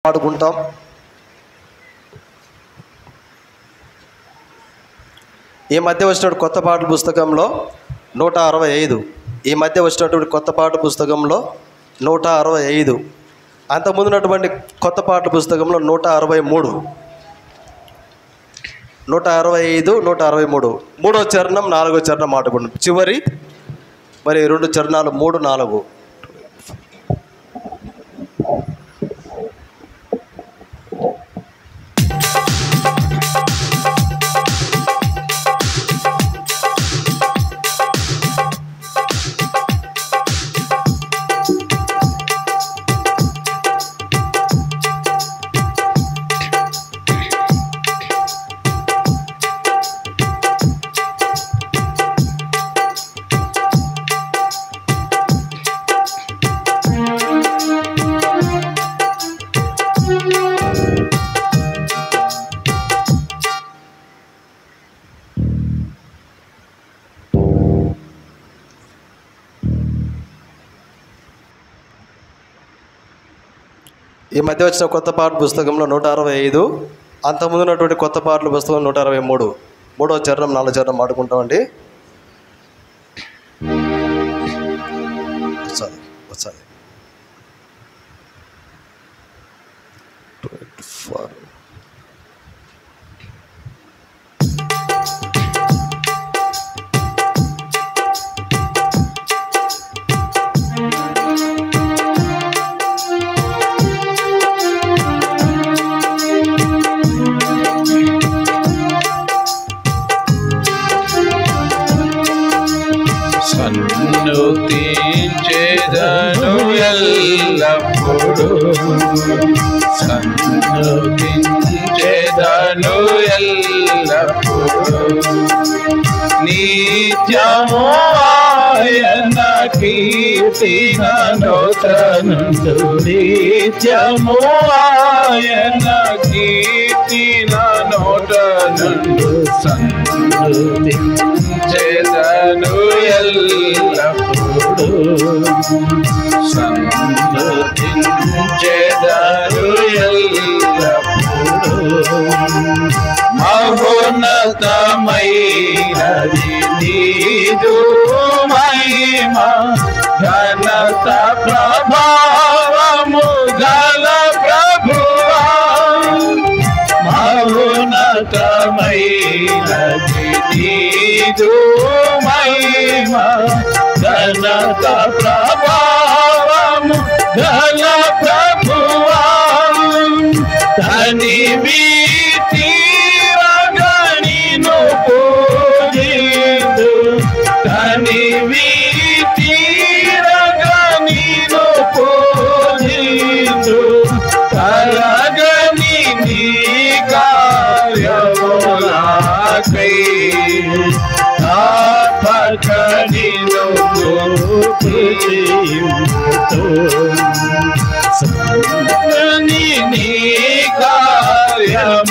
పాడుకుంటాం. ఈ మధ్య వచ్చినటువంటి కొత్త పాటల పుస్తకంలో 165, ఈ మధ్య వచ్చినటువంటి కొత్త పాటల పుస్తకంలో 165, అంతకుముందున్నటువంటి కొత్త పాటల పుస్తకంలో 163, 165, 163, 3వ చరణం 4వ చరణం మాట్లాడుకుంటాం. చివరి మరి 2 చరణాలు 3, 4. ఈ మధ్య వచ్చిన కొత్త పాటల పుస్తకంలో 165, అంతకుముందు ఉన్నటువంటి కొత్త పాటల పుస్తకం 163, 3వ చరణం 4వ చరణం ఆడుకుంటామండి. వచ్చాది 24. సన్నుతించెదను ఎల్లప్పుడూ, సన్నుతించెదను ఎల్లప్పుడూ, నిత్యము ఆయన కీర్తిన నూతనుండు, నిత్యము ఆయన కీర్తిన నూతనుండు, సన్నుతించెదను ఎల్లప్పుడూ, సన్నుతించెదను ఎల్లప్పుడూ, మహోన్నతమైనది నీదు మహిమ, ఘనత ప్రభావము గల ప్రభువా, మహోన్నతమైనది నీదు మహిమ, ఘనత ప్రభావము గల ప్రభువా, తనివి తీరగనిను పూజింతు, తనివి తీరగనిను పూజింతు, తరగని నీ కార్యములకై తాపకనిను పూజింతు, సన్నని నీ కార్యములకై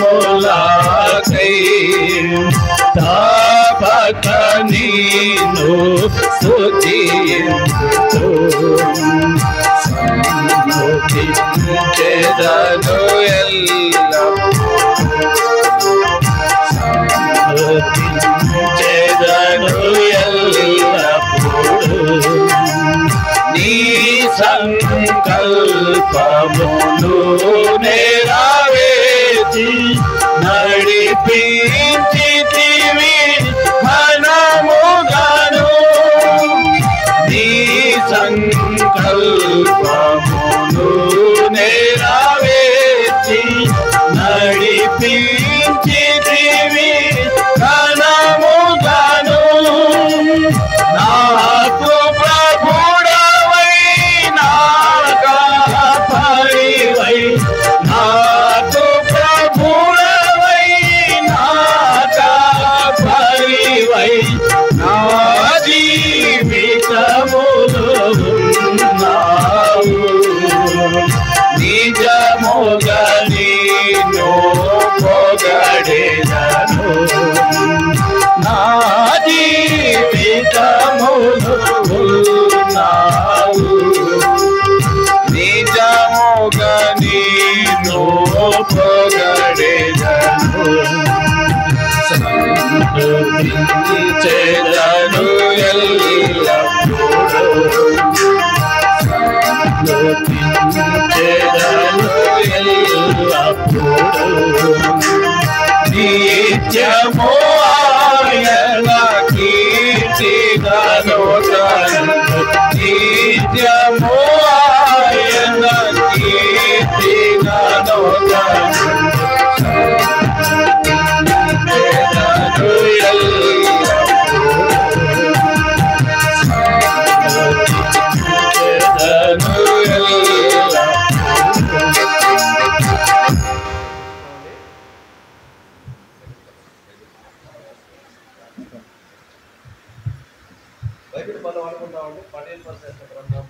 తాపకనిను స్తుతింతు, సన్నుతించెదను సన్నుతించెదను ఎల్లప్పుడూ, నీ సంకల్పమును నెరవేర్చి నడిపించితివి ఘనముగాను, నీ సంకల్పమును నెరవేర్చి నడిపించితివి ఘనముగాను, నాకు ప్రభుడవై నా కాపరివై, నాకు ప్రభుడవై నా కాపరివై, నా జీవితములో ఉన్నావు, నిజముగా నిన్ను పొగడెదను, నా జీవితములో ఉన్నావు, నిజముగా నిన్ను పొగడెదను సంతుతించెదను ఎల్లప్పుడూ సంతుతించెదను ఎల్లప్పుడూ నిత్యము ఆయన కీర్తిగాను నిత్యము ఆయన కీర్తిగాను బైబిల్ మనం అనుకుంటామండి 15% గ్రంథం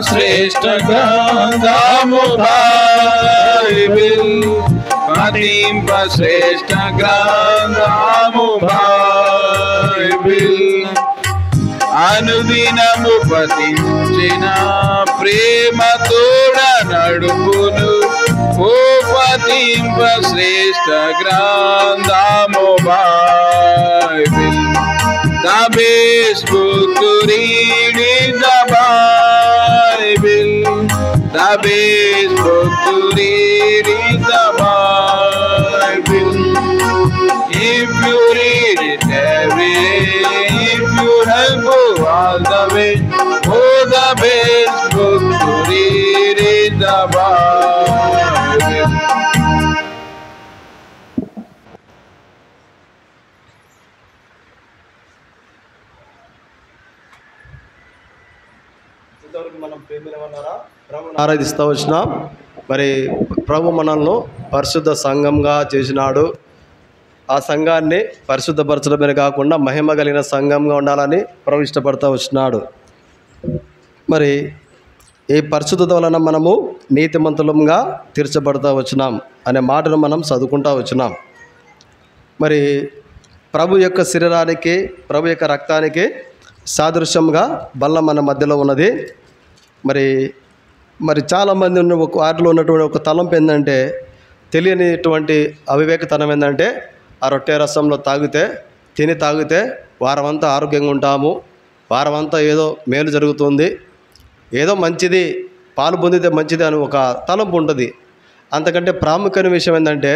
శ్రేష్ఠ గ్రంథము బైబిల్ పఠింప శ్రేష్ఠ గ్రంథము బైబిల్ అనుదినము పఠించిన ప్రేమ తోడ నడుపును ఓ పఠింప శ్రేష్ఠ గ్రంథము Bible The best book to read is the Bible. The best book to read is the Bible. If you read it every day, if you help all the way, oh, the best book to read is the Bible. ఇంతవరకు మనం ప్రేమిన వాళ్ళారా ప్రభువుని ఆరాధిస్తూ వచ్చినాం. మరి ప్రభు మనల్ని పరిశుద్ధ సంఘంగా చేసినాడు. ఆ సంఘాన్ని పరిశుద్ధపరచడమే కాకుండా మహిమ కలిగిన సంఘంగా ఉండాలని ప్రభు ఇష్టపడుతూ వచ్చినాడు. మరి ఈ పరిశుద్ధత వలన మనము నీతిమంతులంగా తీర్చబడుతూ వచ్చినాం అనే మాటను మనం చదువుకుంటూ వచ్చినాం. మరి ప్రభు యొక్క శరీరానికి ప్రభు యొక్క రక్తానికి సాదృశ్యంగా బల్ల మన మధ్యలో ఉన్నది. మరి చాలామంది ఉన్న ఒక వాటిలో ఉన్నటువంటి ఒక తలంపు ఏంటంటే, తెలియనిటువంటి అవివేకతనం ఏంటంటే, ఆ రొట్టె రసంలో తాగితే వారమంతా ఆరోగ్యంగా ఉంటాము, వారమంతా ఏదో మేలు జరుగుతుంది, ఏదో మంచిది, పాలు పొందితే మంచిది అని ఒక తలంపు ఉంటుంది. అంతకంటే ప్రాముఖ్యమైన విషయం ఏంటంటే,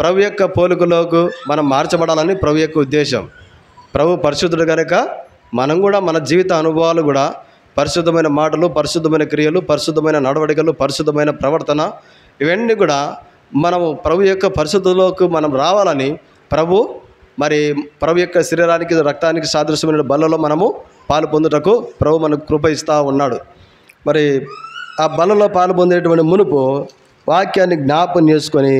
ప్రభు యొక్క పోలికలోకి మనం మార్చబడాలని ప్రభు యొక్క ఉద్దేశం. ప్రభు పరిశుద్ధుడు కనుక మనం కూడా మన జీవిత అనుభవాలు కూడా పరిశుద్ధమైన మాటలు, పరిశుద్ధమైన క్రియలు, పరిశుద్ధమైన నడవడికలు, పరిశుద్ధమైన ప్రవర్తన, ఇవన్నీ కూడా మనము ప్రభు యొక్క పరిశుద్ధలోకి మనం రావాలని ప్రభు యొక్క శరీరానికి రక్తానికి సాదృశ్యమైన బల్లలో మనము పాలు పొందుటకు ప్రభు మనకు కృప ఇస్తూ ఉన్నాడు. మరి ఆ బల్లలో పాలు పొందేటువంటి మునుపు వాక్యాన్ని జ్ఞాపకం చేసుకొని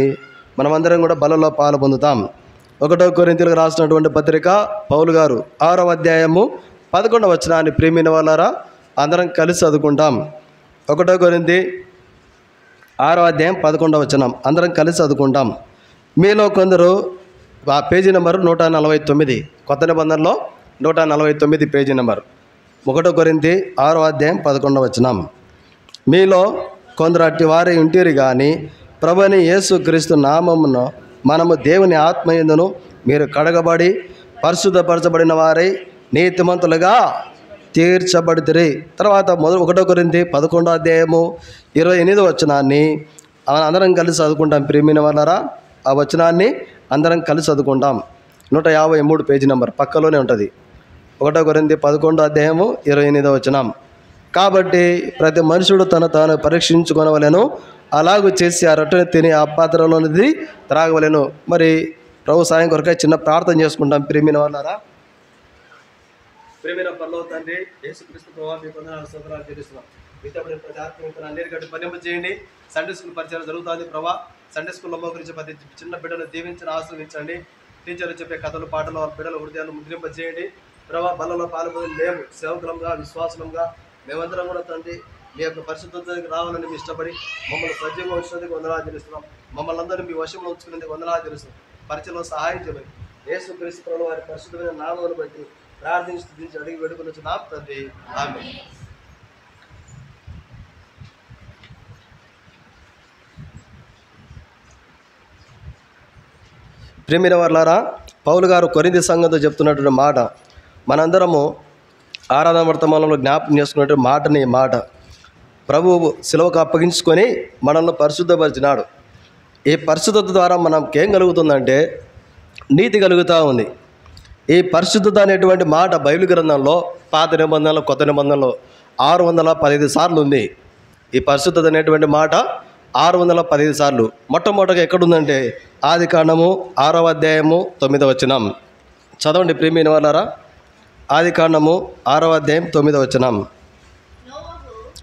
మనమందరం కూడా బల్లలో పాలు పొందుతాం. 1 కొరింథీయులకు రాసినటువంటి పత్రిక పౌలు గారు 6వ అధ్యాయము 11వ వచనాన్ని ప్రియమైన వాళ్ళారా అందరం కలిసి చదువుకుంటాం. 1 కొరింథీ 6వ అధ్యాయం 11వ వచనం అందరం కలిసి చదువుకుంటాం. మీలో కొందరు ఆ పేజీ నెంబరు 149, కొత్త నిబంధనలో 149 పేజీ నెంబర్. 1 కొరింథీ 6వ అధ్యాయం 11వ వచనం. మీలో కొందరు అట్టి వారి ఉంటిరి కానీ ప్రభుని యేసు క్రీస్తు నామమును మనము దేవుని ఆత్మయందును మీరు కడగబడి పరిశుద్ధపరచబడిన వారై నీతిమంతులుగా తీర్చబడితిరి. తర్వాత 1 కొరింథీ 11వ అధ్యాయము 28వ వచనాన్ని అందరం కలిసి చదువుకుంటాం. ప్రియమైన వాళ్ళారా ఆ వచనాన్ని అందరం కలిసి చదువుకుంటాం. 153 పేజీ నెంబర్ పక్కలోనే ఉంటుంది. 1 కొరింథీ 11వ అధ్యాయము 28వ వచనం. కాబట్టి ప్రతి మనుషుడు తాను పరీక్షించుకొనవలెను, అలాగూ చేసి ఆ రొట్టెను తిని ఆ పాత్రలోనిది త్రాగవలెను. మరి ప్రభు సాయం కొరకై చిన్న ప్రార్థన చేసుకుంటాం. ప్రియమైన వాళ్ళారా, ప్రియమైన పరలోక తండ్రి యేసుక్రీస్తు ప్రభువా, మీ వందనాలు స్తోత్రాలు చెల్లిస్తున్నాం. విద్యాపడి ప్రతి ఆత్మీయతను అన్నిటి గట్టి పనింప చేయండి. సండే స్కూల్ పరిచయం జరుగుతుంది ప్రభా. సండే స్కూల్లో మోకరించి ప్రతి చిన్న బిడ్డను దీవించిన ఆశ్రయించండి. టీచర్లు చెప్పే కథలు పాటలు బిడ్డల హృదయాలు ముద్రింప చేయండి ప్రభా. బలలో పాల్గొని మేము సేవకులంగా విశ్వాసంగా మేమందరం కూడా తండ్రి మీ యొక్క పరిశుద్ధతకి రావాలని మీ ఇష్టపడి మమ్మల్ని సజీవంగా ఉంచినందుకు వందనాలు చెల్లిస్తున్నాం. మమ్మల్ని అందరూ మీ వశంలో ఉంచుకునేందుకు వందనాలు చెల్లిస్తున్నాం. పరిచయంలో సహాయం చేయమని యేసుక్రీస్తు ప్రభువు వారి పరిశుద్ధమైన నామమును బట్టి ప్రార్థించి అడిగి వేడుకొని నా తండ్రి ఆమేన్. ప్రియమైన వారలారా, పౌలు గారు కొరింథీ సంఘంతో చెప్తున్నటువంటి మాట మనందరము ఆరాధన వర్తమానంలో జ్ఞాపకం చేసుకున్నటువంటి మాటని మాట ప్రభువు శిలువకు అప్పగించుకొని మనల్ని పరిశుద్ధపరిచినాడు. ఈ పరిశుద్ధత ద్వారా మనకేం కలుగుతుందంటే నీతి కలుగుతూ ఉంది. ఈ పరిశుద్ధత అనేటువంటి మాట బైబిల్ గ్రంథంలో పాత నిబంధనలో కొత్త నిబంధనలో 615 సార్లు ఉంది. ఈ పరిశుద్ధత అనేటువంటి మాట 615 సార్లు. మొట్టమొదటిగా ఎక్కడుందంటే ఆదికాండము 6వ అధ్యాయము 9వ వచనం. చదవండి ప్రియమైన వాళ్ళారా. ఆదికాండము 6వ అధ్యాయం 9వ వచనం.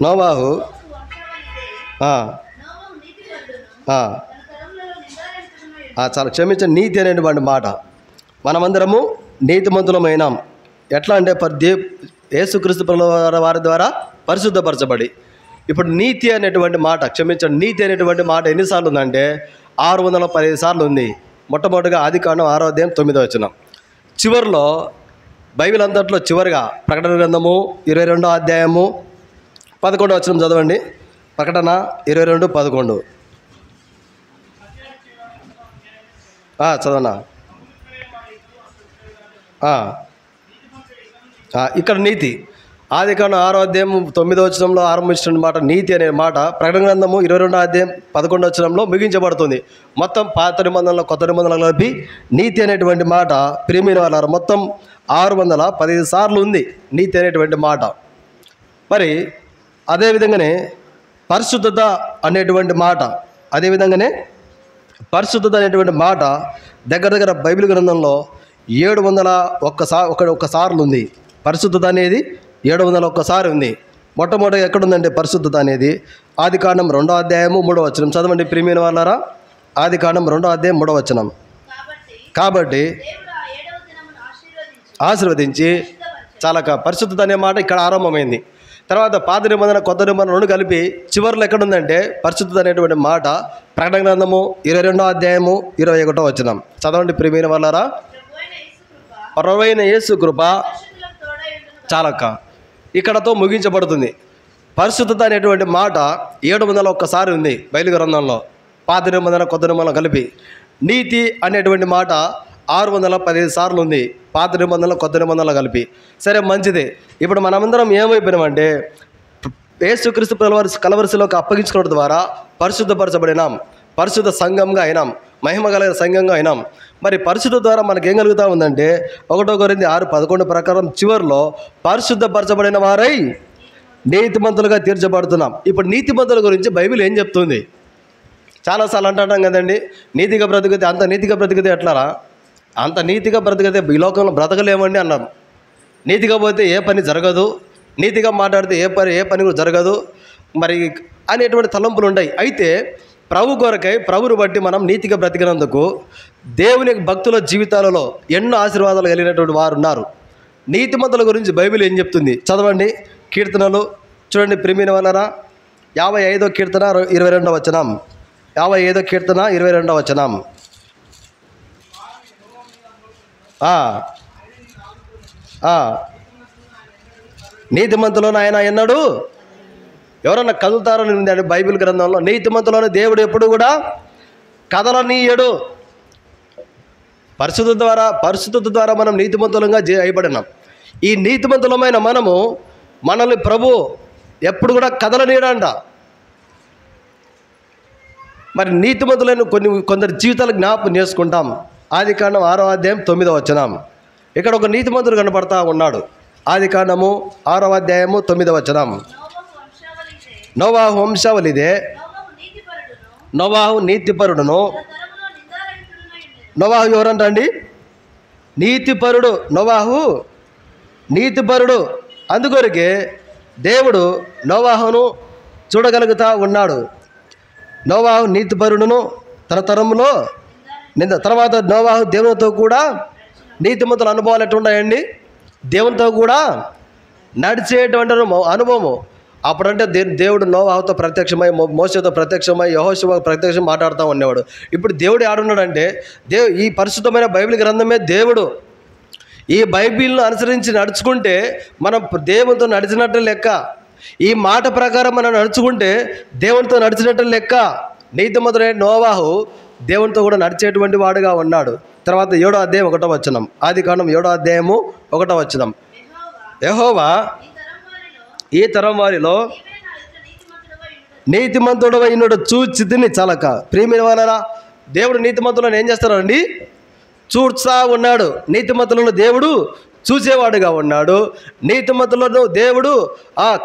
నోవాహు చాలా క్షమించండి. నీతి అనేటువంటి మాట మనమందరము నీతిమంతులమైనాం. ఎట్లా అంటే యేసుక్రీస్తు ప్రభువు వారి ద్వారా పరిశుద్ధపరచబడి. ఇప్పుడు నీతి అనేటువంటి మాట క్షమించండి, నీతి అనేటువంటి మాట ఎన్నిసార్లు ఉందంటే 615 సార్లు ఉంది. మొట్టమొదటిగా ఆదికాండం 6వ అధ్యాయం 9వ వచనం. చివరిలో బైబిల్ అంతట్లో చివరిగా ప్రకటన గ్రంథము 22వ అధ్యాయము 11వ వచనం చదవండి. ప్రకటన 22:11 చదవనా. ఇక్కడ నీతి ఆదికాండం 6వ అధ్యాయం 9వ వచనంలో ఆరంభించిన మాట నీతి అనే మాట ప్రకటన గ్రంథము 22వ అధ్యాయం 11వ వచనంలో ముగించబడుతుంది. మొత్తం పాత నిబంధనలు కొత్త నిబంధనలు కలిపి నీతి అనేటువంటి మాట ప్రియమైన వాళ్ళారా మొత్తం 615 సార్లు ఉంది నీతి అనేటువంటి మాట. మరి అదేవిధంగానే పరిశుద్ధత అనేటువంటి మాట పరిశుద్ధత అనేటువంటి మాట దగ్గర బైబిల్ గ్రంథంలో 701 సార్లు ఉంది. పరిశుద్ధత అనేది 701 సారి ఉంది. మొట్టమొదటిగా ఎక్కడుందంటే పరిశుద్ధత అనేది ఆదికాండం 2వ అధ్యాయము 3వ వచనం. చదవండి ప్రియమైన వాళ్ళారా. ఆదికాండం 2వ అధ్యాయం 3వ వచనం. కాబట్టి ఆశీర్వదించి చాలా పరిశుద్ధత అనే మాట ఇక్కడ ఆరంభమైంది. తర్వాత పాత నిబంధన కొత్త నిబంధన రెండు కలిపి చివరిలో ఎక్కడుందంటే పరిశుద్ధత అనేటువంటి మాట ప్రకటన గ్రంథము 22వ అధ్యాయము 21వ వచనం. చదవండి ప్రియమైన వాళ్ళారా. ప్రభువైన యేసు కృప చాలక్క ఇక్కడతో ముగించబడుతుంది. పరిశుద్ధత అనేటువంటి మాట 701 సారి ఉంది బైబిల్ గ్రంథంలో పాత నిబంధన కొత్త నిబంధన కలిపి. నీతి అనేటువంటి మాట 615 సార్లు ఉంది పాత నిబంధనలు కొత్త నిబంధనలు కలిపి. సరే మంచిదే. ఇప్పుడు మనమందరం ఏమైపోయినామంటే యేసుక్రీస్తు కలవరిశిలోకి అప్పగించుకోవడం ద్వారా పరిశుద్ధపరచబడినాం, పరిశుద్ధ సంఘంగా అయినాం, మహిమ కలిగిన సంఘంగా అయినాం. మరి పరిశుద్ధ ద్వారా మనకేం కలుగుతూ ఉందంటే 1 కొరింథీ 6:11 ప్రకారం చివరిలో పరిశుద్ధపరచబడిన వారై నీతిమంతులుగా తీర్చబడుతున్నాం. ఇప్పుడు నీతిమంతుల గురించి బైబిల్ ఏం చెప్తుంది? చాలాసార్లు అంటాం కదండి, నీతిగా బ్రతికితే అంత నీతిగా బ్రతికితే ఎట్లారా, అంత నీతిగా బ్రతికితే ఈ లోకంలో బ్రతకలేమండి అన్నారు. నీతిగా పోతే ఏ పని జరగదు, నీతిగా మాట్లాడితే ఏ పని కూడా జరగదు మరి అనేటువంటి తలంపులు ఉంటాయి. అయితే ప్రభు కొరకై ప్రభుని బట్టి మనం నీతిగా బ్రతికినందుకు దేవుని భక్తుల జీవితాలలో ఎన్నో ఆశీర్వాదాలు కలిగినటువంటి వారు ఉన్నారు. నీతిమంతుల గురించి బైబిల్ ఏం చెప్తుంది? చదవండి కీర్తనలు చూడండి ప్రియమైన వాళ్ళారా. 55వ కీర్తన 22వ వచనం. 55వ కీర్తన 22వ వచనం. నీతిమంతులను ఆయన ఎన్నడు ఎవరన్నా కదులుతారని ఉందండి బైబిల్ గ్రంథంలో. నీతిమంతులను దేవుడు ఎప్పుడు కూడా కదలనీయడు. పరిశుద్ధత ద్వారా మనం నీతిమంతులంగా అయిపడినాం. ఈ నీతిమంతులమైన మనల్ని ప్రభు ఎప్పుడు కూడా కదలనీయడంట. మరి నీతిమంతులను కొందరి జీవితాలు జ్ఞాపకం చేసుకుంటాం. ఆదికాండం 6వ అధ్యాయం 9వ వచనం. ఇక్కడ ఒక నీతిమంతుడు కనపడతా ఉన్నాడు. ఆదికాండము 6వ అధ్యాయము 9వ వచనం. నోవాహు వంశావళిదే. నోవాహు నీతిపరుడును. నోవాహు ఎవరంటండి? నీతిపరుడు. నోవాహు నీతిపరుడు. అందుకొరకే దేవుడు నోవాహును చూడగలుగుతా ఉన్నాడు. నోవాహు నీతిపరుడును తన తరంలో తర్వాత నోవాహు దేవునితో కూడా నీతిమంతుల అనుభవాలు ఎట్లున్నాయండి? దేవునితో కూడా నడిచేటువంటి అనుభవము. అప్పుడంటే దేవుడు నోవాహుతో ప్రత్యక్షమై, మోషేతో ప్రత్యక్షమై, యెహోషువ ప్రత్యక్షం మాట్లాడుతూ ఉండేవాడు. ఇప్పుడు దేవుడు ఆడున్నాడంటే ఈ పరిశుద్ధమైన బైబిల్ గ్రంథమే దేవుడు. ఈ బైబిల్ను అనుసరించి నడుచుకుంటే మనం దేవునితో నడిచినట్టు లెక్క. ఈ మాట ప్రకారం మనం నడుచుకుంటే దేవునితో నడిచినట్టు లెక్క. నీతిమంతుడైన నోవాహు దేవునితో కూడా నడిచేటువంటి వాడుగా ఉన్నాడు. తర్వాత 7వ అధ్యాయం 1వ వచనం, ఆదికాండం 7వ అధ్యాయము 1వ వచనం. యెహోవా ఈ తరం వారిలో నీతిమంతుడవైనడు చూచితిని చాలక. ప్రియమైన వాళ్ళారా, దేవుడు నీతిమంతులను ఏం చేస్తారండి? చూస్తా ఉన్నాడు. నీతిమంతులను దేవుడు చూసేవాడుగా ఉన్నాడు. నీతిమంతులను దేవుడు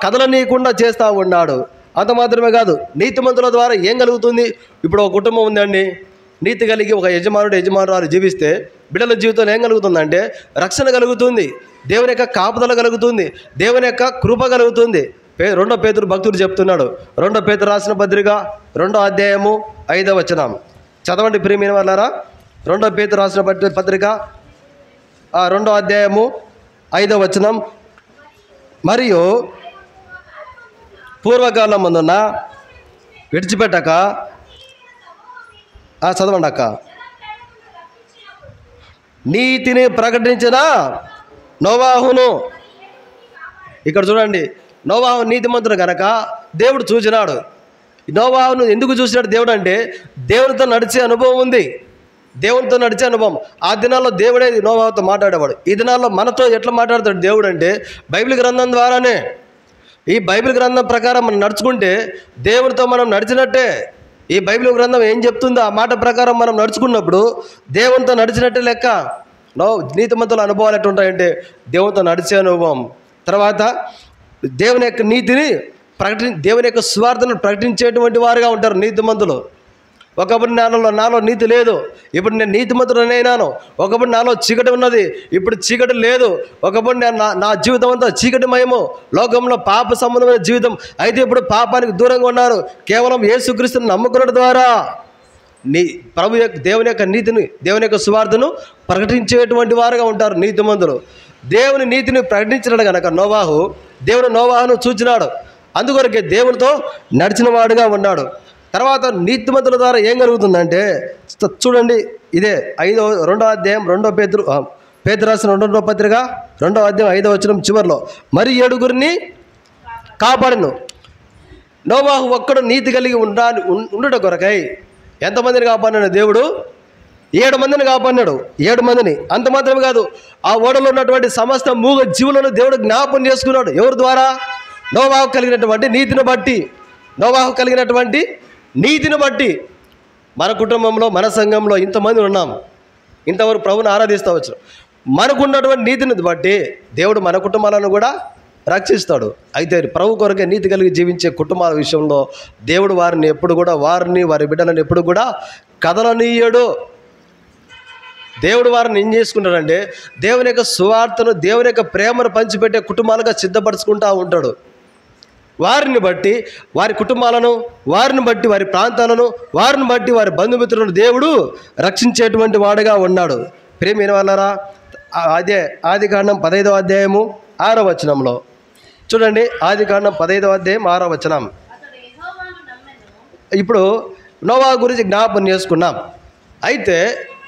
కదలనీయకుండా చేస్తూ ఉన్నాడు. అంత మాత్రమే కాదు, నీతిమంతుల ద్వారా ఏం కలుగుతుంది? ఇప్పుడు ఒక కుటుంబం ఉందండి, నీతి కలిగి ఒక యజమానురాలు జీవిస్తే బిడ్డల జీవితంలో ఏం కలుగుతుందంటే రక్షణ కలుగుతుంది, దేవుని యొక్క కాపుదల కలుగుతుంది, దేవుని యొక్క కృప కలుగుతుంది. 2 పేతురు భక్తుడు చెప్తున్నాడు. 2 పేతురు రాసిన పత్రిక 2వ అధ్యాయము 5వ వచనం చదవండి ప్రియమైన వాళ్ళారా. 2 పేతురు రాసిన పత్రిక 2వ అధ్యాయము 5వ వచనం. మరియు పూర్వకాలం ముందున్న విడిచిపెట్టక చదవండి అక్క. నీతిని ప్రకటించిన నోవాహును, ఇక్కడ చూడండి, నోవాహు నీతిమంతుడు కనుక దేవుడు చూసినాడు. నోవాహును ఎందుకు చూసినాడు దేవుడు అంటే దేవునితో నడిచే అనుభవం ఉంది. దేవునితో నడిచే అనుభవం. ఆ దినాల్లో దేవుడే నోవాహుతో మాట్లాడేవాడు. ఈ దినాల్లో మనతో ఎట్లా మాట్లాడతాడు దేవుడు అంటే బైబిల్ గ్రంథం ద్వారానే. ఈ బైబిల్ గ్రంథం ప్రకారం మనం నడుచుకుంటే దేవునితో మనం నడిచినట్టే. ఈ బైబిల్ గ్రంథం ఏం చెప్తుందో ఆ మాట ప్రకారం మనం నడుచుకున్నప్పుడు దేవునితో నడిచినట్టే లెక్క. నీతిమంతుల అనుభవాలు ఎట్లుంటాయంటే దేవునితో నడిచే అనుభవం. తర్వాత దేవుని యొక్క నీతిని దేవుని యొక్క స్వార్థను ప్రకటించేటువంటి వారుగా ఉంటారు నీతిమంతులు. ఒకప్పుడు నాలో నీతి లేదు, ఇప్పుడు నేను నీతిమంతుడనైనాను. ఒకప్పుడు నాలో చీకటి ఉన్నది, ఇప్పుడు చీకటి లేదు. ఒకప్పుడు నేను నా జీవితం అంతా చీకటిమయము, లోకంలో పాప సంబంధమైన జీవితం. అయితే ఇప్పుడు పాపానికి దూరంగా ఉన్నారు. కేవలం యేసుక్రీస్తుని నమ్ముకున్నట్టు ద్వారా ప్రభు యొక్క దేవుని యొక్క నీతిని, దేవుని యొక్క సువార్తను ప్రకటించేటువంటి వారుగా ఉంటారు నీతిమంతులు. దేవుని నీతిని ప్రకటించినాడు కనుక దేవుడు నోవాహును చూచినాడు. అందుకొరకే దేవునితో నడిచిన వాడుగా ఉన్నాడు. తర్వాత నీతిమంతుల ద్వారా ఏం కలుగుతుందంటే చూడండి, ఇదే 2వ అధ్యాయం 2 పేతురు రాసిన 2వ పత్రిక 2వ అధ్యాయం 5వ వచనం చివరిలో, మరి 7 కాపాడను. నోవాహు ఒక్కడు నీతి కలిగి ఉండుట కొరకై ఎంతమందిని కాపాడినాడు దేవుడు? 7 మందిని కాపాడినాడు. 7 మందిని. అంత మాత్రమే కాదు, ఆ ఓడలో ఉన్నటువంటి సమస్త మూగ జీవులను దేవుడు జ్ఞాపకం చేసుకున్నాడు. ఎవరి ద్వారా? నోవాహు కలిగినటువంటి నీతిని బట్టి. నోవాహు కలిగినటువంటి నీతిని బట్టి మన కుటుంబంలో, మన సంఘంలో ఇంతమంది ఉన్నాం, ఇంతవరకు ప్రభుని ఆరాధిస్తూ వచ్చాం. మనకున్నటువంటి నీతిని బట్టి దేవుడు మన కుటుంబాలను కూడా రక్షిస్తాడు. అయితే ప్రభు కొరకే నీతి కలిగి జీవించే కుటుంబాల విషయంలో దేవుడు వారిని ఎప్పుడు కూడా, వారి బిడ్డలను ఎప్పుడు కూడా కదలనీయడు. దేవుడు వారిని ఏం చేసుకుంటాడంటే దేవుని యొక్క సువార్తను, దేవుని యొక్క ప్రేమను పంచిపెట్టే కుటుంబాలుగా సిద్ధపరచుకుంటూ ఉంటాడు. వారిని బట్టి, వారి కుటుంబాలను, వారిని బట్టి వారి ప్రాంతాలను, వారిని బట్టి వారి బంధుమిత్రులను దేవుడు రక్షించేటువంటి వాడుగా ఉన్నాడు. ప్రియమైన వాళ్ళారా, అదే ఆదికాండం 15వ అధ్యాయము 6వ వచనంలో చూడండి. ఆదికాండం 15వ అధ్యాయం 6వ వచనం. ఇప్పుడు నోవాహు గురించి జ్ఞాపకం చేసుకున్నాం. అయితే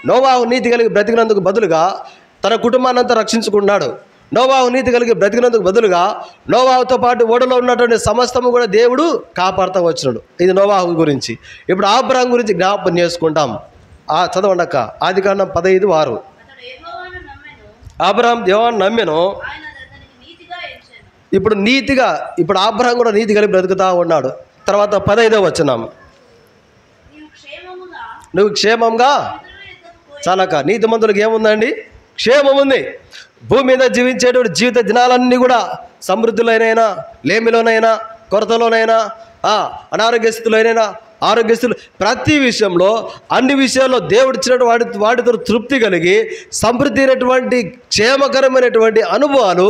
నోవాహు నీతి కలిగి బ్రతికినందుకు బదులుగా తన కుటుంబాన్నంతా రక్షించుకున్నాడు. నోవాహు నీతి కలిగి బ్రతికినందుకు బదులుగా నోవాహుతో పాటు ఓడలో ఉన్నటువంటి సమస్తము కూడా దేవుడు కాపాడుతూ వచ్చినాడు. ఇది నోవాహు గురించి. ఇప్పుడు అబ్రాహాం గురించి జ్ఞాపకం చేసుకుంటాం. చదవండి అక్క. ఆదికాండం 15:6. అబ్రాహాం దేవాన్ని నమ్మెను. ఇప్పుడు అబ్రాహాం కూడా నీతి కలిగి బ్రతుకుతూ ఉన్నాడు. తర్వాత 15వ వచనం, నువ్వు క్షేమంగా చాలక. నీతిమంతులకు ఏముందండి? క్షేమం ఉంది. భూమి మీద జీవించేటువంటి జీవిత దినాలన్నీ కూడా సమృద్ధిలోనైనా, లేమిలోనైనా, కొరతలోనైనా, అనారోగ్య స్థితిలోనైనా, ఆరోగ్యస్తులు, ప్రతి విషయంలో అన్ని విషయాల్లో దేవుడు ఇచ్చిన వాటితో తృప్తి కలిగి సమృద్ధి అయినటువంటి క్షేమకరమైనటువంటి అనుభవాలు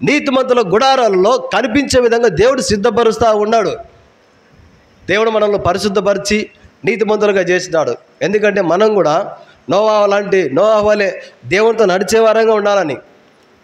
నీతిమంతుల గుడారాలలో కనిపించే విధంగా దేవుడు సిద్ధపరుస్తూ ఉన్నాడు. దేవుడు మనల్ని పరిశుద్ధపరిచి నీతిమంతులుగా చేసినాడు. ఎందుకంటే మనం కూడా నోవా వలె దేవునితో నడిచే వారంగా ఉండాలని.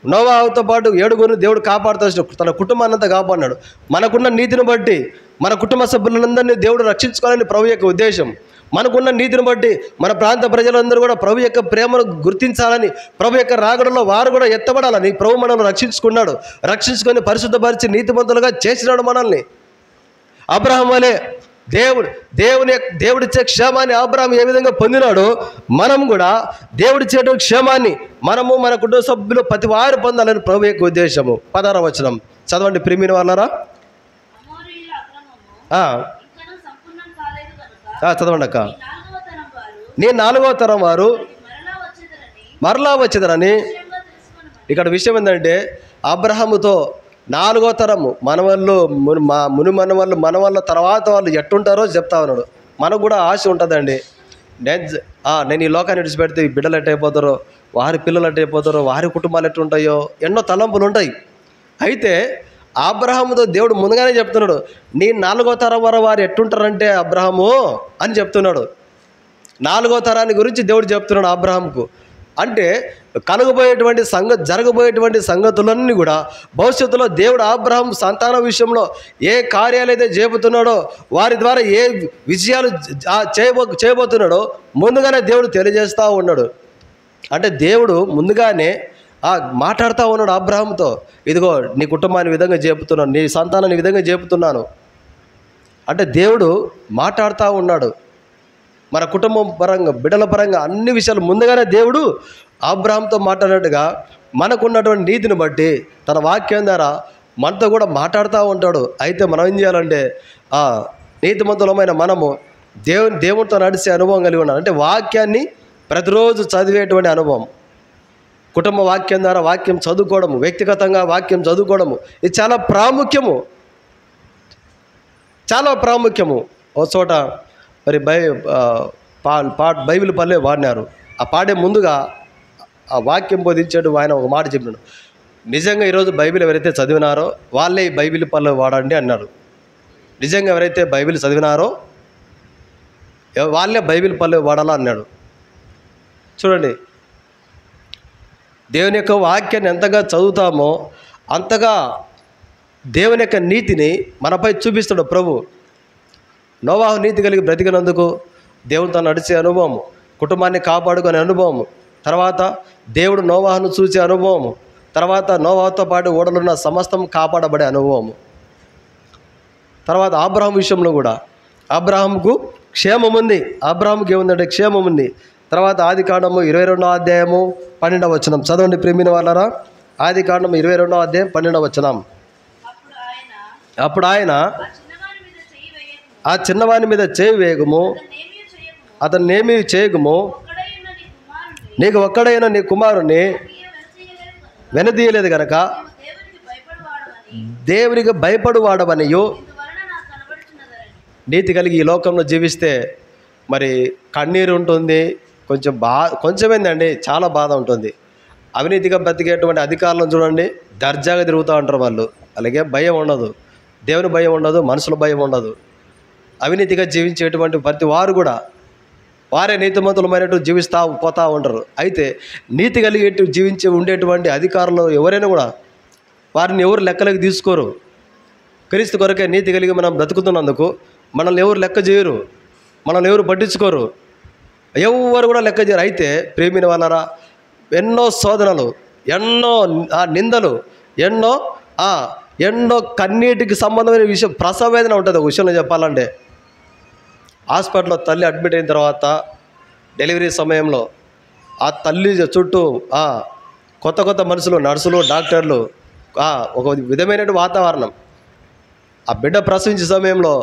నోవాహుతో పాటు 7 దేవుడు కాపాడుతూ తన కుటుంబాన్ని అంతా కాపాడినాడు. మనకున్న నీతిని బట్టి మన కుటుంబ సభ్యులందరినీ దేవుడు రక్షించుకోవాలని ప్రభు యొక్క ఉద్దేశం. మనకున్న నీతిని బట్టి మన ప్రాంత ప్రజలందరూ కూడా ప్రభు యొక్క ప్రేమను గుర్తించాలని, ప్రభు యొక్క రాకడలో వారు కూడా ఎత్తబడాలని ప్రభు మనల్ని రక్షించుకొని పరిశుద్ధపరిచి నీతిమంతులుగా చేసినాడు మనల్ని. అబ్రహాం వలె దేవుడిచ్చే క్షేమాన్ని అబ్రహాం ఏ విధంగా పొందినాడో మనం కూడా దేవుడిచ్చేటువంటి క్షేమాన్ని మనము మన కుటుంబ సభ్యులు ప్రతి వారు పొందాలని ప్రభు యొక్క ఉద్దేశము. 16వ వచనం చదవండి ప్రియమైన వాళ్ళారా. చదవండి అక్క. నీ 4వ తరం వారు మరలా వచ్చేదరని. ఇక్కడ విషయం ఏంటంటే అబ్రహాముతో 4వ తరము మనవాళ్ళు ముని మనవాళ్ళు మన వాళ్ళ తర్వాత వాళ్ళు ఎట్టుంటారో చెప్తా ఉన్నాడు. మనకు కూడా ఆశ ఉంటుందండి. నేను ఈ లోకాన్ని విడిచిపెడితే ఈ బిడ్డలు ఎట్టయిపోతారో, వారి పిల్లలు ఎట్టయిపోతారో, వారి కుటుంబాలు ఎట్టుంటాయో ఎన్నో తలంపులు ఉంటాయి. అయితే అబ్రహాముతో దేవుడు ముందుగానే చెప్తున్నాడు, నీ 4వ తరం వారు ఎట్టుంటారంటే అబ్రహాము అని చెప్తున్నాడు. 4వ తరాన్ని గురించి దేవుడు చెప్తున్నాడు అబ్రహాంకు. అంటే జరగబోయేటువంటి సంగతులన్నీ కూడా భవిష్యత్తులో దేవుడు అబ్రహాం సంతాన విషయంలో ఏ కార్యాలైతే చేయబోతున్నాడో, వారి ద్వారా ఏ విజయాలు చేయబోతున్నాడో ముందుగానే దేవుడు తెలియజేస్తూ ఉన్నాడు. అంటే దేవుడు ముందుగానే మాట్లాడుతూ ఉన్నాడు అబ్రహాంతో, ఇదిగో నీ కుటుంబాన్ని విధంగా చెబుతున్నాను, నీ సంతానాన్ని విధంగా చెబుతున్నాను. అంటే దేవుడు మాట్లాడుతూ ఉన్నాడు. మన కుటుంబం పరంగా, బిడ్డల పరంగా అన్ని విషయాలు ముందుగానే దేవుడు అబ్రహాంతో మాట్లాడినట్టుగా మనకున్నటువంటి నీతిని బట్టి తన వాక్యం ద్వారా మనతో కూడా మాట్లాడుతూ ఉంటాడు. అయితే మనం ఏం చేయాలంటే నీతిమంతులమైన మనము దేవునితో నడిచే అనుభవం కలిగి ఉండాలి. అంటే వాక్యాన్ని ప్రతిరోజు చదివేటువంటి అనుభవం, కుటుంబ వాక్యం ద్వారా వాక్యం చదువుకోవడము, వ్యక్తిగతంగా వాక్యం చదువుకోవడము, ఇది చాలా ప్రాముఖ్యము. ఓ చోట మరి బైబిల్ పల్లె వాడినారు. ఆ పాడే ముందుగా ఆ వాక్యం బోధించాడు ఆయన ఒక మాట చెప్పినాడు, నిజంగా ఈరోజు బైబిల్ ఎవరైతే చదివినారో వాళ్ళే ఈ బైబిల్ పల్లె వాడండి అన్నాడు. నిజంగా ఎవరైతే బైబిల్ చదివినారో వాళ్ళే బైబిల్ పల్లె వాడాలా అన్నాడు. చూడండి, దేవుని యొక్క వాక్యాన్ని ఎంతగా చదువుతామో అంతగా దేవుని యొక్క నీతిని మనపై చూపిస్తాడు ప్రభు. నోవాహు నీతి కలిగి బ్రతికినందుకు దేవునితో నడిచే అనుభవము, కుటుంబాన్ని కాపాడుకునే అనుభవము, తర్వాత దేవుడు నోవాహును చూసే అనుభవము, తర్వాత నోవాహుతో పాటు ఓడలున్న సమస్తం కాపాడబడే అనుభవము. తర్వాత అబ్రహాం విషయంలో కూడా అబ్రహాంకు క్షేమం ఉంది. అబ్రహాంకి ఏముందంటే క్షేమం ఉంది. తర్వాత ఆదికాండము 22వ అధ్యాయము 12వ వచనం చదవండి ప్రేమిన వాళ్ళారా. ఆదికాండము 22వ అధ్యాయం 12వ వచనం. అప్పుడు ఆయన ఆ చిన్నవాని మీద చేయి వేయకము, అతన్నేమీ చేయకము, నీకు ఒక్కడైన నీ కుమారుణ్ణి వెనదీయలేదు గనక దేవునికి భయపడువాడవనియు. నీతి కలిగి ఈ లోకంలో జీవిస్తే మరి కన్నీరు ఉంటుంది, కొంచెమేందండి, చాలా బాధ ఉంటుంది. అవినీతిగా బ్రతికేటువంటి అధికారులను చూడండి, దర్జాగా తిరుగుతూ ఉంటారు వాళ్ళు. అలాగే భయం ఉండదు, దేవుని భయం ఉండదు, మనుషుల భయం ఉండదు. అవినీతిగా జీవించేటువంటి ప్రతి వారు కూడా వారే నీతిమంతులమైనట్టు జీవిస్తూ పోతూ ఉంటారు. అయితే నీతి కలిగి ఉండేటువంటి అధికారులు ఎవరైనా కూడా వారిని ఎవరు లెక్కలోకి తీసుకోరు. క్రీస్తు కొరకే నీతి కలిగి మనం బ్రతుకుతున్నందుకు మనల్ని ఎవరు లెక్క చేయరు, మనల్ని ఎవరు పట్టించుకోరు, ఎవరు కూడా లెక్క చేయరు. అయితే ప్రేమిన వాళ్ళరా, ఎన్నో శోధనలు, ఎన్నో నిందలు, ఎన్నో కన్నీటికి సంబంధమైన విషయం, ప్రసవ వేదన ఉంటుంది. ఒక విషయంలో చెప్పాలంటే హాస్పిటల్లో తల్లి అడ్మిట్ అయిన తర్వాత డెలివరీ సమయంలో ఆ తల్లి చుట్టూ కొత్త మనుషులు, నర్సులు, డాక్టర్లు, ఒక విధమైన వాతావరణం. ఆ బిడ్డ ప్రసవించే సమయంలో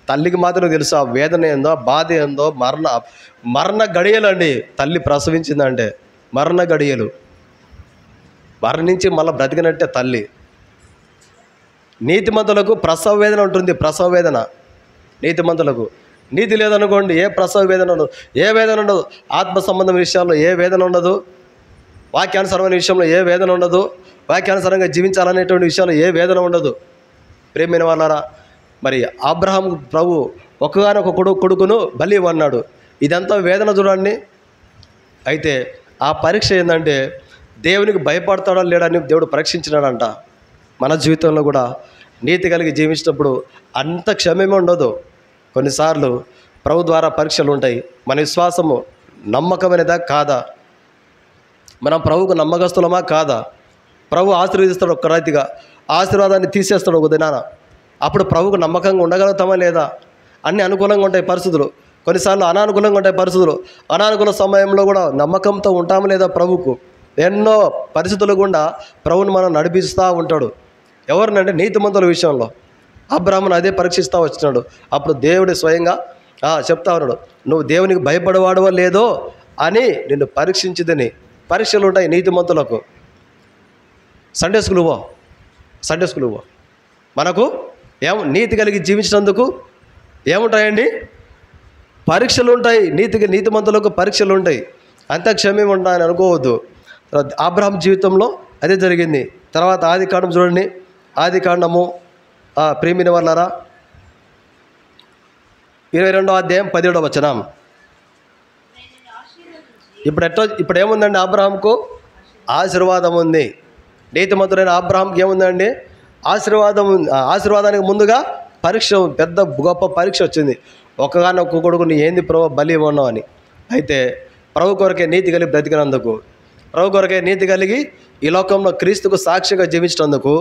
తల్లికి మాత్రం తెలుసు ఆ వేదన ఏందో, బాధ ఏందో. మరణ గడియలు అండి. తల్లి ప్రసవించిందంటే మరణ గడియలు, మరణించి మళ్ళీ బ్రతికినట్టే తల్లి. నీతిమంతులకు ప్రసవ వేదన ఉంటుంది, ప్రసవ వేదన నీతిమంతులకు. నీతి లేదనుకోండి, ఏ ప్రసవ వేదన ఉండదు, ఏ వేదన ఉండదు. ఆత్మ సంబంధం విషయాల్లో ఏ వేదన ఉండదు, వాక్యానుసరమైన విషయంలో ఏ వేదన ఉండదు, వాక్యానుసారంగా జీవించాలనేటువంటి విషయంలో ఏ వేదన ఉండదు. ప్రేమైన వాళ్ళారా, మరి అబ్రహాం ప్రభు ఒక్కగానొక కొడుకును బలి ఇవ్వన్నాడు. ఇదంతా వేదన చూడండి. అయితే ఆ పరీక్ష ఏంటంటే దేవునికి భయపడతాడో లేడని దేవుడు పరీక్షించినాడంట. మన జీవితంలో కూడా నీతి కలిగి జీవించినప్పుడు అంత క్షమేమీ ఉండదు. కొన్నిసార్లు ప్రభు ద్వారా పరీక్షలు ఉంటాయి. మన విశ్వాసము నమ్మకమైనదా కాదా, మనం ప్రభువుకు నమ్మకస్తులమా కాదా, ప్రభు ఆశీర్వదిస్తాడు ఒక్క రీతిగా, ఆశీర్వాదాన్ని తీసేస్తాడు ఒక దినాన. అప్పుడు ప్రభువుకు నమ్మకంగా ఉండగలుగుతామా లేదా? అన్నీ అనుకూలంగా ఉంటాయి పరిస్థితులు, కొన్నిసార్లు అనానుకూలంగా ఉంటాయి పరిస్థితులు. అనానుకూల సమయంలో కూడా నమ్మకంతో ఉంటామా లేదా ప్రభువుకు? ఎన్నో పరిస్థితులు గుండా ప్రభువుని మనం నడిపిస్తూ ఉంటాడు. ఎవరినంటే నీతిమంతుల విషయంలో అబ్రాహామును అదే పరీక్షిస్తూ వచ్చినాడు. అప్పుడు దేవుడు స్వయంగా చెప్తా ఉన్నాడు, నువ్వు దేవునికి భయపడేవాడవో లేదో అని నిన్ను పరీక్షించిదని. పరీక్షలు ఉంటాయి నీతిమంతులకు. సండే స్కూల్ పో, మనకు నీతి కలిగి జీవించినందుకు ఏముంటాయండి? పరీక్షలు ఉంటాయి. నీతిమంతులకు పరీక్షలు ఉంటాయి. అంత క్షమేమి ఉంటాయని అనుకోవద్దు. అబ్రహాం జీవితంలో అదే జరిగింది. తర్వాత ఆదికాండం చూడండి, ఆదికాండము ప్రేమిన వాళ్ళారా 22వ అధ్యాయం 17వ వచనం. ఇప్పుడు ఏముందండి? అబ్రహాంకు ఆశీర్వాదం ఉంది. నీతిమంతుడైన అబ్రహాంకి ఏముందండి? ఆశీర్వాదం ఉంది. ఆశీర్వాదానికి ముందుగా పరీక్ష, పెద్ద గొప్ప పరీక్ష వచ్చింది. ఒక్కగానొక్క కొడుకుని ఏంది ప్రభు బలి ఇవ్వను అని. అయితే ప్రభు కొరకే నీతి కలిగి బ్రతికినందుకు, ప్రభు కొరకే నీతి కలిగి ఈ లోకంలో క్రీస్తుకు సాక్షిగా జీవించినందుకు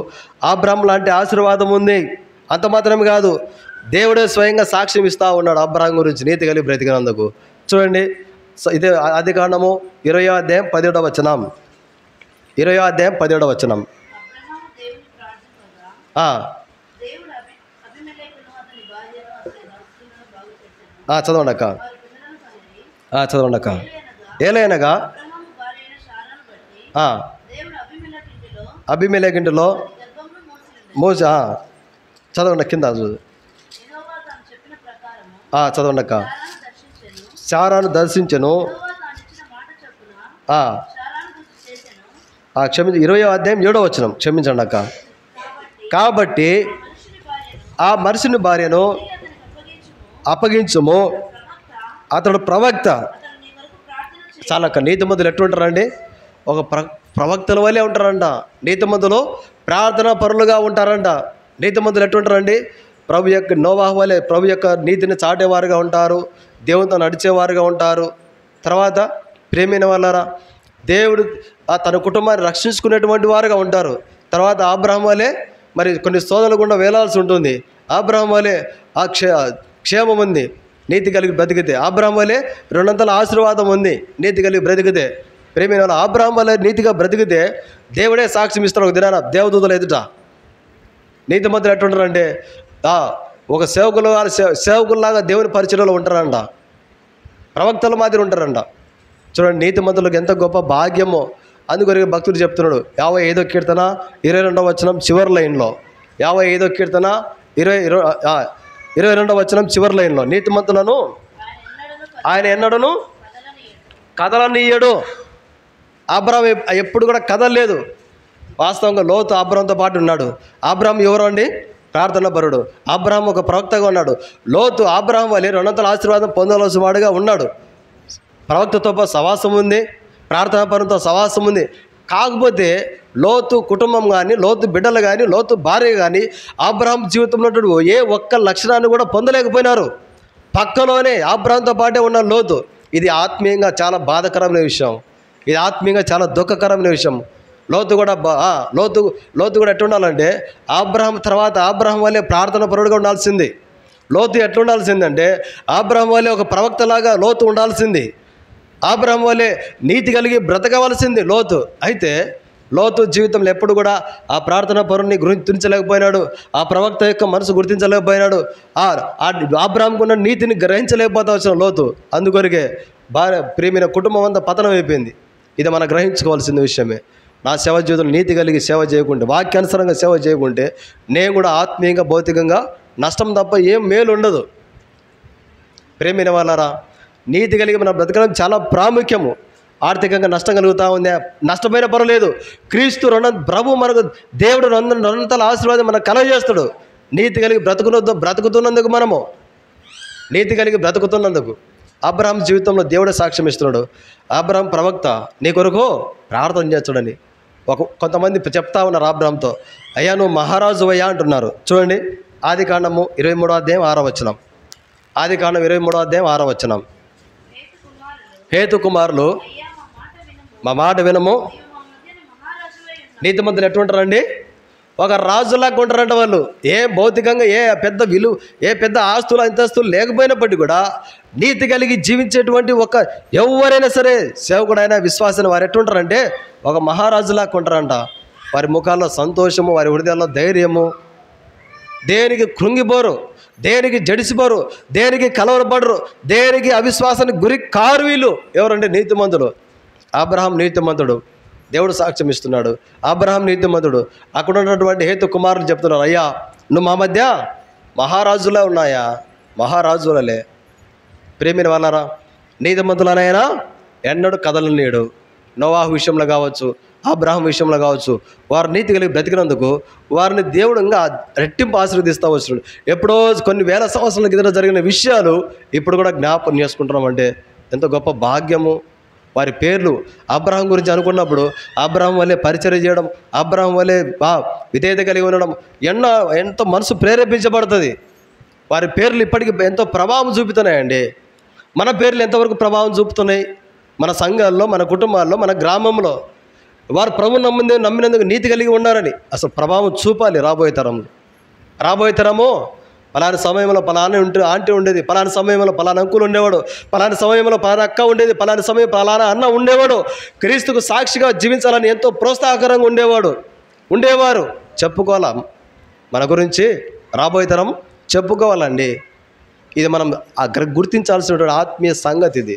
అబ్రహాం లాంటి ఆశీర్వాదం ఉంది. అంత మాత్రమే కాదు, దేవుడే స్వయంగా సాక్ష్యం ఇస్తూ ఉన్నాడు అబ్రహాం గురించి నీతి కలిగి బ్రతికినందుకు. చూడండి, ఇదే ఆదికాండము 20వ అధ్యాయం 17వ వచనం. 20వ అధ్యాయం 17వ వచనం. చదవండి అక్క, చదవండి అక్క. ఏలైనగా అబీమెలెకింటిలో మోసే చదవండి కింద చదవండి అక్క. శారాను దర్శించెను. క్షమించి 20వ అధ్యాయం 7వ వచనం. క్షమించండి అక్క. కాబట్టి ఆ మనిషిని భార్యను అప్పగించుము, అతడు ప్రవక్త. చాలక్క. నీతిమంతులు ఎట్లుంటారండి? ఒక ప్రవక్తల వల్లే ఉంటారంట. నీతిమంతులు ప్రార్థనా పరులుగా ఉంటారంట. నీతిమంతులు ఎట్లుంటారండి? ప్రభు యొక్క నోవాహు వలె ప్రభు యొక్క నీతిని చాటేవారుగా ఉంటారు, దేవునితో నడిచేవారుగా ఉంటారు. తర్వాత ప్రేమైన వాళ్ళారా, దేవుడు తన కుటుంబాన్ని రక్షించుకునేటువంటి వారుగా ఉంటారు. తర్వాత అబ్రహాం వలె మరి కొన్ని శోధనలు గుండా వేలాల్సి ఉంటుంది. అబ్రహాం వలె క్షేమం ఉంది నీతి కలిగి బ్రతికితే. అబ్రహాం వలె 200 ఆశీర్వాదం ఉంది నీతి కలిగి బ్రతికితే. ప్రేమైన వాళ్ళ అబ్రహాం వలె నీతిగా బ్రతికితే దేవుడే సాక్ష్యం ఇస్తాడు ఒక దినాన దేవదూతల ఎదుట. నీతిమంతులు ఎట్లుంటారంటే ఒక సేవకుల్లాగా దేవుని పరిచయంలో ఉంటారంట, ప్రవక్తల మాదిరి ఉంటారంట. చూడండి, నీతిమంతులకు ఎంత గొప్ప భాగ్యమో. అందుకొరకు భక్తుడు చెప్తున్నాడు 55వ కీర్తన 22వ వచనం చివరి లైన్లో. 55వ కీర్తన 22వ వచనం చివరి లైన్లో, నీతిమంతులను ఆయన ఎన్నడను కదలనీయడు. అబ్రహాం ఎప్పుడు కూడా కదలలేదు. వాస్తవంగా లోతు అబ్రహాంతో పాటు ఉన్నాడు. అబ్రహాం ఎవరు అండి? ప్రార్థన పరుడు. అబ్రహాం ఒక ప్రవక్తగా ఉన్నాడు. లోతు అబ్రహాం వలె 200 ఆశీర్వాదం పొందవలసిన వాడుగా ఉన్నాడు. ప్రవక్తతో సవాసం ఉంది, ప్రార్థనా పరులతో సవాసం ఉంది. కాకపోతే లోతు కుటుంబం కానీ, లోతు బిడ్డలు కానీ, లోతు భార్య కానీ అబ్రహాం జీవితంలో ఏ ఒక్క లక్షణాన్ని కూడా పొందలేకపోయినారు. పక్కలోనే అబ్రహాంతో పాటే ఉన్న లోతు. ఇది ఆత్మీయంగా చాలా బాధాకరమైన విషయం. ఇది ఆత్మీయంగా చాలా దుఃఖకరమైన విషయం. లోతు కూడా ఎట్లుండాలంటే అబ్రహాం తర్వాత అబ్రహాం వల్లే ప్రార్థన పరుడుగా ఉండాల్సింది. లోతు ఎట్లుండాల్సిందంటే అబ్రహాం వల్లే ఒక ప్రవక్తలాగా లోతు ఉండాల్సింది. అబ్రహాం వల్లే నీతి కలిగి బ్రతకవలసింది లోతు. అయితే లోతు జీవితంలో ఎప్పుడు కూడా ఆ ప్రార్థన పరుని గుర్తించలేకపోయినాడు. ఆ ప్రవక్త యొక్క మనసు గుర్తించలేకపోయినాడు. అబ్రహాంకు ఉన్న నీతిని గ్రహించలేకపోతా వచ్చిన లోతు. అందుకొరికే ప్రియమైన కుటుంబం అంతా పతనం అయిపోయింది. ఇది మనం గ్రహించుకోవాల్సిన విషయమే. నా సేవ జీవితంలో నీతి కలిగి సేవ చేయకుంటే, వాక్యానుసారంగా సేవ చేయకుంటే నేను కూడా ఆత్మీయంగా భౌతికంగా నష్టం తప్ప ఏం మేలు ఉండదు. ప్రేమైన వాళ్ళారా, నీతి కలిగి మనం బ్రతకడం చాలా ప్రాముఖ్యము. ఆర్థికంగా నష్టం కలుగుతూ ఉంది, నష్టమైన పర్వాలేదు. క్రీస్తు ప్రభు మనకు దేవుడు రెండంతల ఆశీర్వాదం మనకు కలగజేస్తాడు. నీతి కలిగి బ్రతుకుతున్నందుకు మనము నీతి కలిగి బ్రతుకుతున్నందుకు అబ్రహాం జీవితంలో దేవుడే సాక్ష్యం ఇస్తున్నాడు. అబ్రహాం ప్రవక్త నీ కొరకు ప్రార్థన చేస్తాడని కొంతమంది చెప్తా ఉన్నారు అబ్రహాంతో. అయ్యా నువ్వు మహారాజు అయ్యా అంటున్నారు. చూడండి, ఆదికాండము 23వ అధ్యాయం 6వ వచనం. ఆదికాండం 23వ అధ్యాయం 6వ వచనం. హేతు కుమారులు మా మాట వినము. నీతిమంతులు ఎట్లుంటారండి? ఒక రాజులాగా ఉంటారంట వాళ్ళు. ఏ భౌతికంగా ఏ పెద్ద ఆస్తులు అంతస్తులు లేకపోయినప్పటికీ కూడా నీతి కలిగి జీవించేటువంటి ఎవరైనా సరే సేవకుడైనా విశ్వాసైన వారు ఎట్లుంటారంటే ఒక మహారాజులాగా ఉంటారంట. వారి ముఖాల్లో సంతోషము, వారి హృదయాల్లో ధైర్యము, దేనికి కృంగిపోరు, దేనికి జడిసిపోరు, దేనికి కలవరపడరు, దేనికి అవిశ్వాసానికి గురి కారు. వీళ్ళు ఎవరంటే నీతిమంతుడు. అబ్రహాం నీతిమంతుడు, దేవుడు సాక్ష్యం ఇస్తున్నాడు. అబ్రహాం నీతిమంతుడు. అక్కడ ఉన్నటువంటి హేతు కుమారులు చెప్తున్నారు, అయ్యా నువ్వు మా మధ్య మహారాజులే ఉన్నాయా? మహారాజులలే. ప్రేమిన వాళ్ళారా, నీతిమంతులనైనా ఎన్నడూ కదలనీయడు. నోవాహు విషయంలో కావచ్చు, అబ్రహాం విషయంలో కావచ్చు, వారు నీతి కలిగి బ్రతికినందుకు వారిని దేవుడు ఇంకా రెట్టింపు ఆశీర్వదిస్తూ వస్తున్నాడు. ఎప్పుడో కొన్ని వేల సంవత్సరాల కింద జరిగిన విషయాలు ఇప్పుడు కూడా జ్ఞాపకం చేసుకుంటున్నాం అంటే ఎంతో గొప్ప భాగ్యము. వారి పేర్లు అబ్రహాం గురించి అనుకున్నప్పుడు అబ్రహాం వల్లే పరిచర్య చేయడం, అబ్రహాం వల్లే విధేయత కలిగి ఉండడం ఎంతో మనసు ప్రేరేపించబడుతుంది. వారి పేర్లు ఇప్పటికీ ఎంతో ప్రభావం చూపుతున్నాయండి. మన పేర్లు ఎంతవరకు ప్రభావం చూపుతున్నాయి? మన సంఘాల్లో, మన కుటుంబాల్లో, మన గ్రామంలో వారు ప్రభు నమ్మినందుకు నీతి కలిగి ఉన్నారని అసలు ప్రభావం చూపాలి. రాబోయే తరము పలానా సమయంలో పలానా ఆంటీ ఉండేది, పలానా సమయంలో పలానా అంకులు ఉండేవాడు, పలానా సమయంలో పలానా అక్క ఉండేది, పలానా సమయం పలానా అన్న ఉండేవాడు. క్రీస్తుకు సాక్షిగా జీవించాలని ఎంతో ప్రోత్సాహకరంగా ఉండేవారు. చెప్పుకోవాలా మన గురించి? రాబోయే తరం చెప్పుకోవాలండి. ఇది మనం గుర్తించాల్సినటువంటి ఆత్మీయ సంగతి ఇది.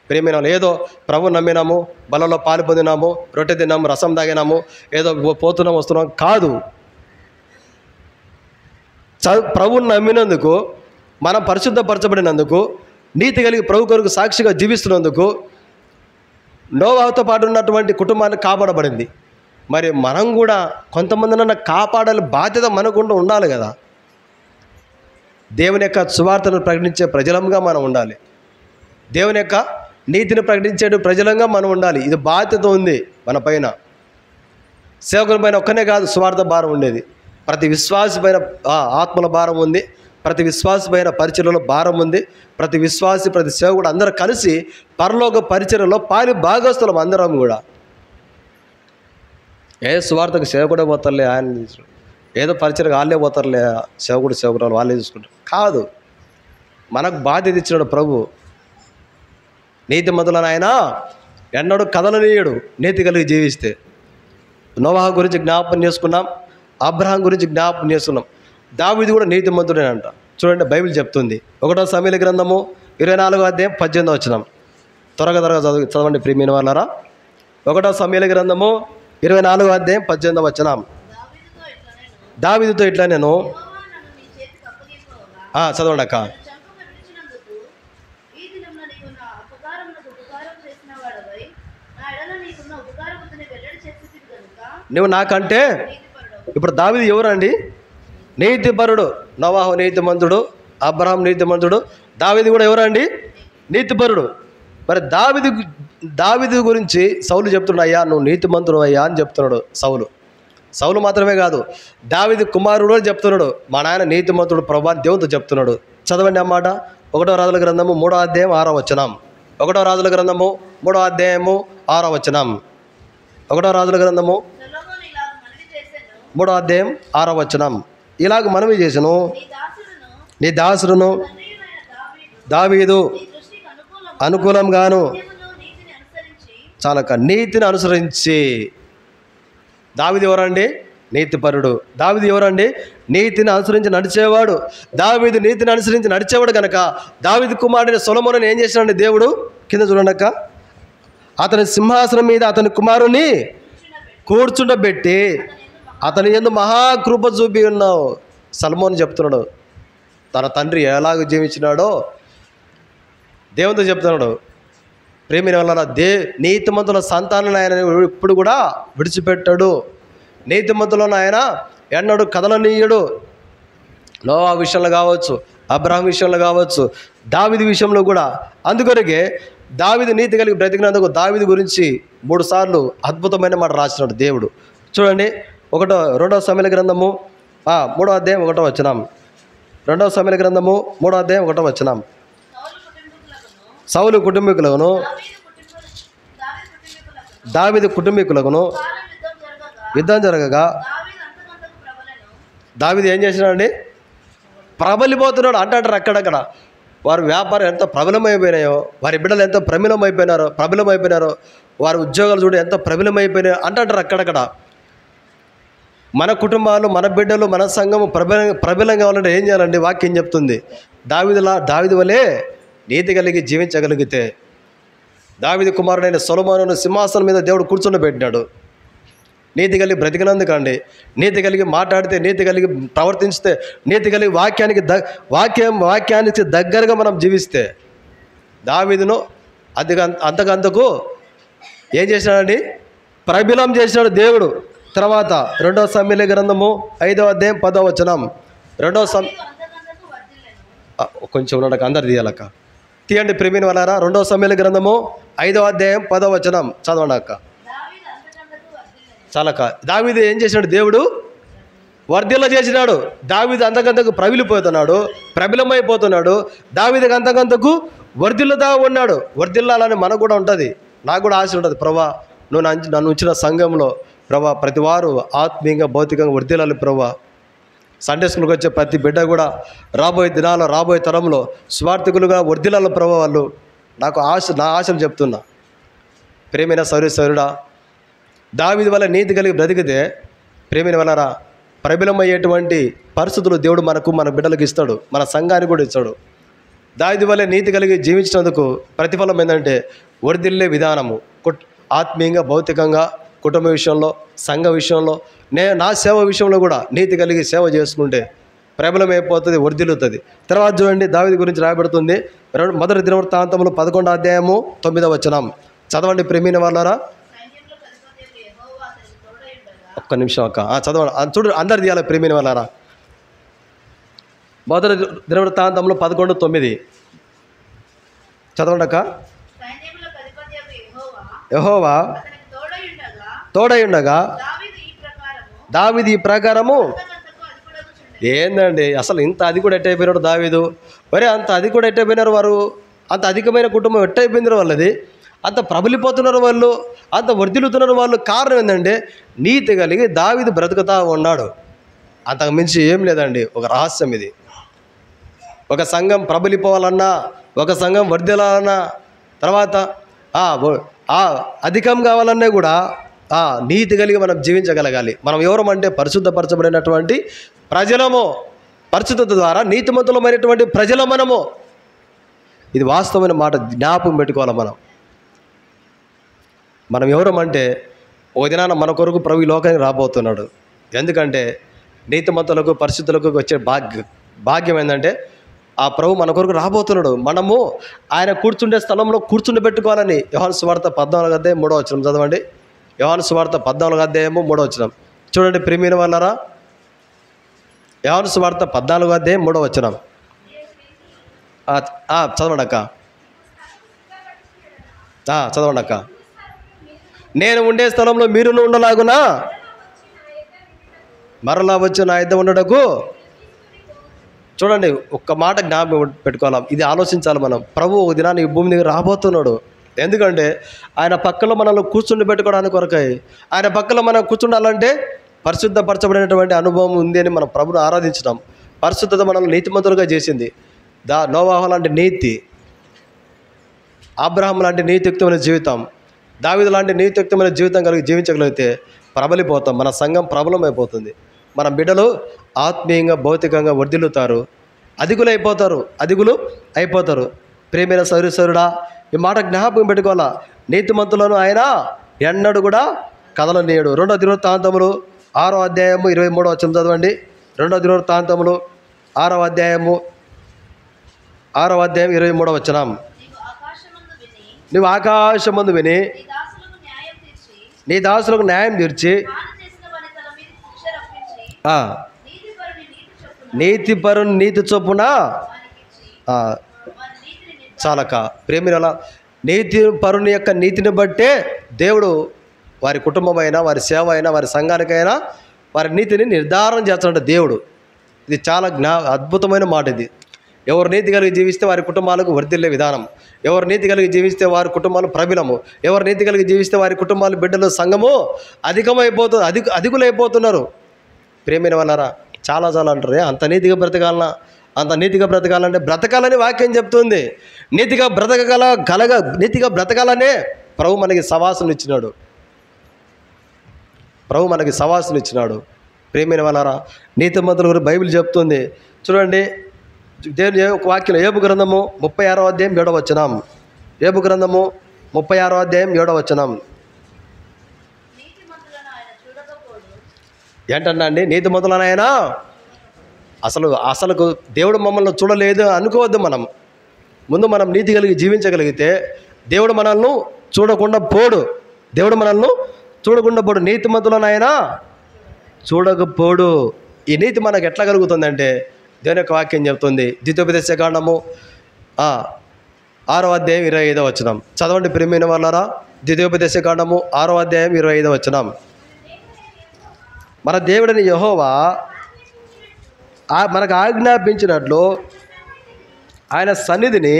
ప్రేమైన ఏదో ప్రభు నమ్మినాము, బలలో పాలు పొందినాము, రొట్టె తిన్నాము, రసం తాగినాము, ఏదో పోతున్నాం వస్తున్నాం కాదు. ప్రభువుని నమ్మినందుకు, మనం పరిశుద్ధపరచబడినందుకు, నీతి కలిగి ప్రభు కొరకు సాక్షిగా జీవిస్తున్నందుకు నోవాహుతో పాటు ఉన్నటువంటి కుటుంబాన్ని కాపాడబడింది. మరి మనం కూడా కొంతమందినన్నా కాపాడాలి, బాధ్యత మనకుండా ఉండాలి కదా. దేవుని యొక్క సువార్తను ప్రకటించే ప్రజలంగా మనం ఉండాలి. దేవుని యొక్క నీతిని ప్రకటించే ప్రజలంగా మనం ఉండాలి. ఇది బాధ్యత ఉంది మన పైన. సేవకుల పైన ఒక్కనే కాదు సువార్త భారం ఉండేది, ప్రతి విశ్వాసి పైన ఆత్మల భారం ఉంది, ప్రతి విశ్వాసి పైన పరిచర్యలో భారం ఉంది. ప్రతి విశ్వాసి, ప్రతి సేవకుడు అందరూ కలిసి పరలోక పరిచర్యలో భాగస్తులం అందరం కూడా. సువార్తకు సేవకుడే పోతారులే, ఆయన ఏదో పరిచర్యకు వాళ్ళే పోతారులే, సేవకురాలు వాళ్ళే చూసుకుంటారు కాదు. మనకు బాధ్యత ఇచ్చినాడు ప్రభు. నీతిమంతులను ఆయన ఎన్నడూ కదలనీయడు నీతి కలిగి జీవిస్తే. నోవాహు గురించి జ్ఞాపకం చేసుకున్నాం, అబ్రహాం గురించి జ్ఞాపకం చేసుకున్నాం. దావీదు కూడా నీతిమంతుడేనంట. చూడండి, బైబిల్ చెప్తుంది. 1వ సమూయేలు గ్రంథము 24వ అధ్యాయం 18వ వచనం. త్వరగా చదవండి ప్రియమైన వాళ్ళారా. 1వ సమూయేలు గ్రంథము 24వ అధ్యాయం 18వ వచనం. దావీదుతో ఇట్లా నేను చదవండి అక్క. నువ్వు నాకంటే ఇప్పుడు దావీదు ఎవరండి? నీతిపరుడు. నోవాహు నీతిమంతుడు, అబ్రహాం నీతిమంతుడు, దావీదు కూడా ఎవరండి? నీతిపరుడు. మరి దావీదు గురించి సౌలు చెప్తున్నాడు, అయ్యా నువ్వు నీతిమంతుడు అయ్యా అని చెప్తున్నాడు. సౌలు మాత్రమే కాదు, దావీదు కుమారుడు అని చెప్తున్నాడు, మా నాయన నీతిమంతుడు ప్రభు అని దేవునితో చెప్తున్నాడు. చదవండి అన్నమాట. 1వ రాజుల గ్రంథము 3వ అధ్యాయం 6వ వచనం. 1వ రాజుల గ్రంథము 3వ అధ్యాయము 6వ వచనం. 1వ రాజుల గ్రంథము 3వ అధ్యాయం 6వ వచనం. ఇలాగ మనవి చేసను, నీ దాసుడును దావీదు అనుకూలంగాను చాలక నీతిని అనుసరించి. దావీదు ఎవరండి? నీతిపరుడు. దావీదు ఎవరండి? నీతిని అనుసరించి నడిచేవాడు. దావీదు నీతిని అనుసరించి నడిచేవాడు కనుక దావీదు కుమారుడైన సొలొమోనుని ఏం చేసినాడండి దేవుడు? కింద చూడండి అక్క. అతని సింహాసనం మీద అతని కుమారుని కూర్చుండబెట్టి అతని యందు మహాకృప చూపి ఉన్నావు. సొలొమోను చెప్తున్నాడు తన తండ్రి ఎలాగ జీవించినాడో దేవునితో చెప్తున్నాడు, ప్రేమిన వల్ల నీతిమంతుల సంతానాన్ని ఆయన ఇప్పుడు కూడా విడిచిపెట్టాడు. నీతిమంతులను ఆయన ఎన్నడూ కదలనీయుడు. నోవా విషయంలో కావచ్చు, అబ్రహాం విషయంలో కావచ్చు, దావీదు విషయంలో కూడా. అందుకొరకే దావీదు నీతి కలిగి బ్రతికినందుకు దావీదు గురించి 3 సార్లు అద్భుతమైన మాట రాసినాడు దేవుడు. చూడండి, 2వ సమూయేలు గ్రంథము 3వ అధ్యాయం 1వ వచనం. 2వ సమూయేలు గ్రంథము 3వ అధ్యాయం 1వ వచనం. సౌలు కుటుంబీకులను దావీదు కుటుంబీకులకును యుద్ధం జరగగా దావీదు ఏం చేసినాడండి? ప్రబలిపోతున్నాడు అంటారు. అక్కడక్కడ వారి వ్యాపారం ఎంత ప్రబలమైపోయినాయో, వారి బిడ్డలు ఎంత ప్రబలమైపోయినారో, వారి ఉద్యోగాలు చూడ ఎంత ప్రబలమైపోయినాయో అంటారు అక్కడక్కడ. మన కుటుంబాలు, మన బిడ్డలు, మన సంఘము ప్రబలం కావాలంటే ఏం చేయాలండి? వాక్యం చెప్తుంది. దావీదు వలె నీతి కలిగి జీవించగలిగితే, దావీదు కుమారుడైన సొలొమోనును సింహాసనం మీద దేవుడు కూర్చుండబెట్టినాడు. నీతి కలిగి బ్రతికినందుకండి, నీతి కలిగి మాట్లాడితే, నీతి కలిగి ప్రవర్తించితే, నీతి కలిగి వాక్యానికి దగ్గరగా మనం జీవిస్తే, దావీదును అంతకంతకు ఏం చేసినాడండి? ప్రబలం చేసినాడు దేవుడు. తర్వాత 2వ సమూయేలు గ్రంథము 5వ అధ్యాయం 10వ వచనం. కొంచెం నాకు అందరు తీయాలక్క, తీయండి ప్రేమిన వాళ్ళారా. 2వ సమూయేలు గ్రంథము 5వ అధ్యాయం 10వ వచనం చదవండి అక్క. చాలక్క. దావీదు ఏం చేసినాడు? దేవుడు వర్ధిల్ల చేసినాడు. దావీదు అంతకంతకు ప్రబలిపోతున్నాడు, ప్రబలమైపోతున్నాడు. దావీదుకి అంతకంతకు వర్ధిల్లుతా ఉన్నాడు. వర్ధిల్లాలని మనకు కూడా ఉంటుంది, నాకు కూడా ఆశ ఉంటుంది. ప్రభా, నువ్వు నన్ను ఉంచిన సంఘంలో ప్రభా ప్రతి వారు ఆత్మీయంగా భౌతికంగా వర్ధిల్లాలి ప్రభా. సండే స్కూల్కి వచ్చే ప్రతి బిడ్డ కూడా రాబోయే దినాల్లో, రాబోయే తరంలో స్వార్థికులుగా వర్ధిల్లాలి ప్రభా. వాళ్ళు నా ఆశలు చెప్తున్నా. ప్రేమైన సౌరుడా, దావీదు వల్ల నీతి కలిగి బ్రతికితే ప్రేమిన వలరా ప్రబలమయ్యేటువంటి పరిస్థితులు దేవుడు మన బిడ్డలకు ఇస్తాడు, మన సంఘానికి కూడా ఇస్తాడు. దావీదు వల్ల నీతి కలిగి జీవించినందుకు ప్రతిఫలం ఏంటంటే వర్ధిల్లే విధానము. ఆత్మీయంగా, భౌతికంగా, కుటుంబ విషయంలో, సంఘ విషయంలో, నా సేవ విషయంలో కూడా నీతి కలిగి సేవ చేసుకుంటే ప్రబలమైపోతుంది, వర్ధిల్లుతుంది. తర్వాత చూడండి, దావీదు గురించి రాయబడుతుంది. 1 దినవృత్తాంతములు 11వ అధ్యాయము 9వ వచనం చదవండి ప్రేమిన వాళ్ళారా. ఒక్క నిమిషం అక్క, చదవండి. చూడు, అందరు తీయాలి ప్రేమిన వాళ్ళారా. 1 దినవృత్తాంతంలో 11:9 చదవండి అక్క. యెహోవా తోడై ఉండగా దావీదు ఈ ప్రకారము. ఏందండి అసలు ఇంత అది కూడా ఎట్టయిపోయినాడు దావీదు? మరి అంత అది కూడా ఎట్టయిపోయినారు వారు? అంత అధికమైన కుటుంబం ఎట్టయిపోయినారు వాళ్ళది? అంత ప్రబలిపోతున్నారు వాళ్ళు, అంత వర్ధిల్లుతున్నారు వాళ్ళు. కారణం ఏంటంటే నీతి కలిగి దావీదు బ్రతుకుతా ఉన్నాడు. అంతకు మించి ఏం లేదండి. ఒక రహస్యం ఇది. ఒక సంఘం ప్రబలిపోవాలన్నా, ఒక సంఘం వర్ధిల్లాలన్నా, తర్వాత అధికం కావాలన్నా కూడా నీతి కలిగి మనం జీవించగలగాలి. మనం ఎవరమంటే పరిశుద్ధపరచబడినటువంటి ప్రజలము. పరిశుద్ధత ద్వారా నీతిమంతులమైనటువంటి ప్రజల మనము. ఇది వాస్తవమైన మాట, జ్ఞాపకం పెట్టుకోవాలి. మనం ఎవరమంటే ఒక దినాన మన కొరకు ప్రభు ఈ లోకానికి రాబోతున్నాడు. ఎందుకంటే నీతిమంతులకు, పరిశుద్ధులకు వచ్చే భాగ్యం ఏంటంటే ఆ ప్రభు మన కొరకు రాబోతున్నాడు. మనము ఆయన కూర్చుండే స్థలంలో కూర్చుండబెట్టుకోవాలని. యోహాను సువార్త 14వ అధ్యాయం 3వ వచనం చదవండి. యోహాను సువార్త 14వ అధ్యాయము 3వ వచనం చూడండి ప్రియమైన వాళ్ళారా. యోహాను సువార్త 14వ అధ్యాయం 3వ వచనం చదవండి అక్క. చదవండి అక్క. నేను ఉండే స్థలంలో మీరును ఉండలాగునా మరలా వచ్చి నా ఇద్ద ఉండటకు. చూడండి, ఒక్క మాట జ్ఞాపకం పెట్టుకోవాలి. ఇది ఆలోచించాలి మనం. ప్రభు ఒక దినాన్ని ఈ భూమి దగ్గర రాబోతున్నాడు. ఎందుకంటే ఆయన పక్కలో మనల్ని కూర్చుండి పెట్టుకోవడానికి కొరకై. ఆయన పక్కలో మనం కూర్చుండాలంటే పరిశుద్ధపరచబడినటువంటి అనుభవం ఉంది అని మనం ప్రభుని ఆరాధించడం. పరిశుద్ధత మనల్ని నీతిమంతులుగా చేసింది. నోవాహు లాంటి నీతి, అబ్రహాం లాంటి నీతియుక్తమైన జీవితం, దావీదు లాంటి నీతియుక్తమైన జీవితం కలిగి జీవించగలిగితే ప్రబలిపోతాం. మన సంఘం ప్రబలమైపోతుంది. మన బిడ్డలు ఆత్మీయంగా, భౌతికంగా వర్ధిల్లుతారు, అధికులు అయిపోతారు. ప్రేమైన సౌరుడా, ఈ మాట జ్ఞాపకం పెట్టుకోవాలా. నీతిమంతులను ఆయన ఎన్నడూ కూడా కదలనీయడు. 2వ దినవృత్తాంతములు 6వ అధ్యాయము 23వ వచనం చదవండి. 2వ దినవృత్తాంతములు 6వ అధ్యాయం 23వ వచనం. నువ్వు ఆకాశమందు విని నీ దాసులకు న్యాయం తీర్చి నీతిపరుని నీతి చొప్పున చాలక ప్రేమిల నీతి పరుని యొక్క నీతిని బట్టే దేవుడు వారి కుటుంబమైనా వారి సేవ అయినా వారి సంఘానికైనా వారి నీతిని నిర్ధారణ చేస్తాడు దేవుడు. ఇది చాలా అద్భుతమైన మాట. ఇది ఎవరు నీతి కలిగి జీవిస్తే వారి కుటుంబాలకు వర్ధిల్లే విధానం, ఎవరు నీతి కలిగి జీవిస్తే వారి కుటుంబాలు ప్రబలము, ఎవరు నీతి కలిగి జీవిస్తే వారి కుటుంబాలు బిడ్డలు సంఘము అధికులైపోతున్నారు. ప్రేమైన వాళ్ళారా, చాలా అంటారు అంత నీతిగా బ్రతకాలన్నా, అంత నీతిగా బ్రతకాలంటే బ్రతకాలని వాక్యం చెప్తుంది. నీతిగా బ్రతకాలనే ప్రభు మనకి సవాసులు ఇచ్చినాడు. ప్రభు మనకి సవాసులు ఇచ్చినాడు. ప్రేమైన వాళ్ళారా, నీతిమంతుల గురించి బైబిల్ చెప్తుంది. చూడండి, దేవుని ఒక వాక్యం యోబు గ్రంథము 36వ అధ్యాయం 7వ వచనం. యోబు గ్రంథము 36వ అధ్యాయం 7వ వచనం. ఏంటన్నా అండి, నీతిమంతులను ఆయన అసలు దేవుడు మమ్మల్ని చూడలేదు అనుకోవద్దు. ముందు మనం నీతి కలిగి జీవించగలిగితే దేవుడు మనల్ని చూడకుండా పోడు. నీతిమంతులను ఆయన చూడకపోడు. ఈ నీతి మనకు ఎట్లా కలుగుతుందంటే దేవుని యొక్క వాక్యం చెప్తుంది. ద్వితీయోపదేశకాండము 6వ అధ్యాయం 25వ వచనం. చదవండి ప్రియమైన వాళ్ళారా, ద్వితీయోపదేశకాండము 6వ అధ్యాయం 25వ వచనం. మన దేవుడిని యెహోవా మనకు ఆజ్ఞాపించినట్లు ఆయన సన్నిధిని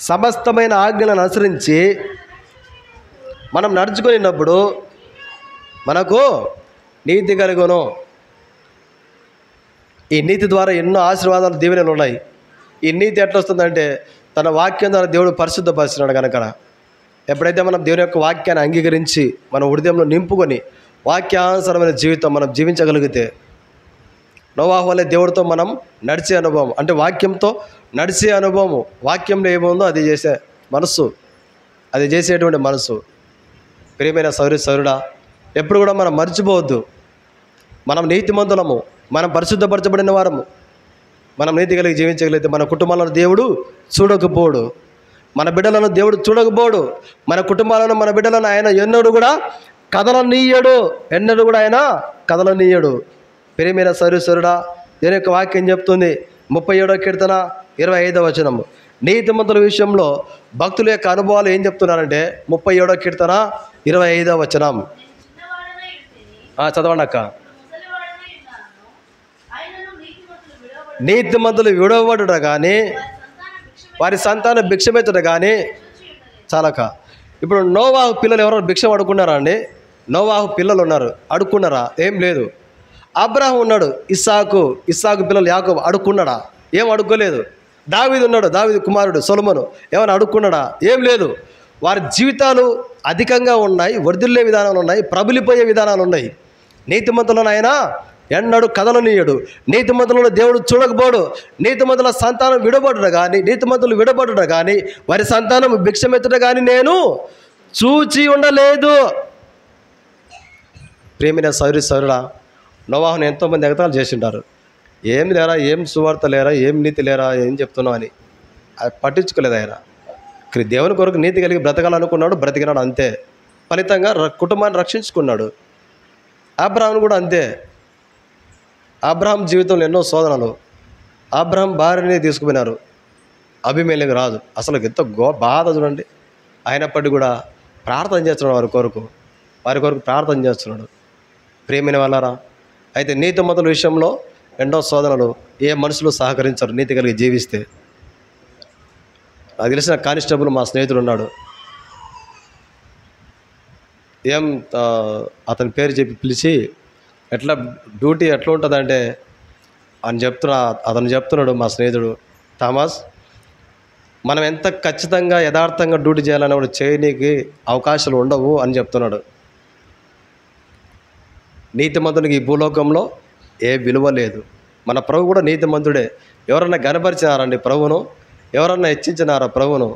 సమస్తమైన ఆజ్ఞలను అనుసరించి మనం నడుచుకున్నప్పుడు మనకు నీతి కలుగును. ఈ నీతి ద్వారా ఎన్నో ఆశీర్వాదాలు దీవెనలు ఉన్నాయి. ఈ నీతి ఎట్లా వస్తుందంటే తన వాక్యం ద్వారా దేవుడు పరిశుద్ధపరిచినాడు కనుక. ఎప్పుడైతే మనం దేవుని యొక్క వాక్యాన్ని అంగీకరించి మన హృదయంలో నింపుకొని వాక్యానుసారమైన జీవితం మనం జీవించగలిగితే నోవాహు వలె దేవుడితో మనం నడిచే అనుభవం, అంటే వాక్యంతో నడిచే అనుభవము. వాక్యంలో ఏముందో అది చేసే మనస్సు, అది చేసేటువంటి మనసు. ప్రియమైన సౌరుడా, ఎప్పుడు కూడా మనం మర్చిపోవద్దు, మనం నీతిమంతులము, మనం పరిశుద్ధపరచబడిన వారము. మనం నీతి కలిగి జీవించగలిగితే మన కుటుంబాలను దేవుడు చూడకపోడు, మన బిడ్డలను దేవుడు చూడకపోడు, మన కుటుంబాలను మన బిడ్డలను ఆయన ఎన్నడూ కూడా కదలనీయడు. ప్రియమైన సౌరుడా, దేని యొక్క వాక్యం చెప్తుంది 37వ కీర్తన 25వ వచనము. నీతిమంతుల విషయంలో భక్తుల యొక్క అనుభవాలు ఏం చెప్తున్నారంటే 37వ కీర్తన 25వ వచనం. చదవండి అక్క. నీతిమంతులు విడవబడుట కానీ వారి సంతానం భిక్షమెత్తుట కానీ చాలక. ఇప్పుడు నోవాహు పిల్లలు ఎవరో భిక్షం అడుక్కున్నారా అండి? నోవాహు పిల్లలు ఉన్నారు, అడుక్కున్నారా? ఏం లేదు. అబ్రాహం ఉన్నాడు, ఇస్సాకు పిల్లలు యాకోబు అడుక్కున్నాడా? ఏం అడుక్కోలేదు. దావీదు ఉన్నాడు, దావీదు కుమారుడు సొలొమోను, ఏమైనా అడుక్కున్నాడా? ఏం లేదు. వారి జీవితాలు అధికంగా ఉన్నాయి, వర్ధిల్లే విధానాలు ఉన్నాయి, ప్రబలిపోయే విధానాలు ఉన్నాయి. నీతిమంతులను ఆయన ఎన్నడూ కదలనీయడు. నీతిమంతులను దేవుడు చూడకపోడు. నీతిమంతుల సంతానం నీతిమంతులు విడబడుట కానీ వారి సంతానం భిక్షమెత్తుట కానీ నేను చూచి ఉండలేదు. ప్రేమైన సౌరుడా, నోవాహును ఎంతోమంది ఎగతాళి చేసింటారు. ఏం లేరా, ఏం సువార్త లేరా, ఏం నీతి లేరా, ఏం చెప్తున్నావు అని. అది పట్టించుకోలేదు ఆయన. దేవుని కొరకు నీతి కలిగి బ్రతకాలనుకున్నాడు, బ్రతికినాడు, అంతే. ఫలితంగా కుటుంబాన్ని రక్షించుకున్నాడు. అబ్రాహాం కూడా అంతే. అబ్రాహాం జీవితంలో ఎన్నో శోధనలు. అబ్రాహాం భార్యని తీసుకుపోయినారు, అభిమేలకు రాదు. అసలు ఎంత బాధ చూడండి. అయినప్పటికీ కూడా ప్రార్థన చేస్తున్నాడు, వారి కొరకు ప్రార్థన చేస్తున్నాడు. ప్రియమైన వాళ్ళారా, అయితే నీతిమంతుల విషయంలో ఎన్నో శోధనలు. ఏ మనుషులు సహకరించరు నీతి కలిగి జీవిస్తే. నాకు తెలిసిన కానిస్టేబుల్ మా స్నేహితుడు ఉన్నాడు. అతని పేరు చెప్పి పిలిచి డ్యూటీ ఎట్లా ఉంటుందంటే అతను చెప్తున్నాడు, మా స్నేహితుడు థామస్, మనం ఎంత ఖచ్చితంగా యథార్థంగా డ్యూటీ చేయాలని కూడా చేయనీకి అవకాశాలు ఉండవు అని చెప్తున్నాడు. నీతిమంతునికి ఈ భూలోకంలో ఏ విలువ లేదు. మన ప్రభు కూడా నీతిమంతుడే. ఎవరన్నా గనపరిచినారండి ప్రభువును? ఎవరన్నా హెచ్చించినారా ప్రభువును?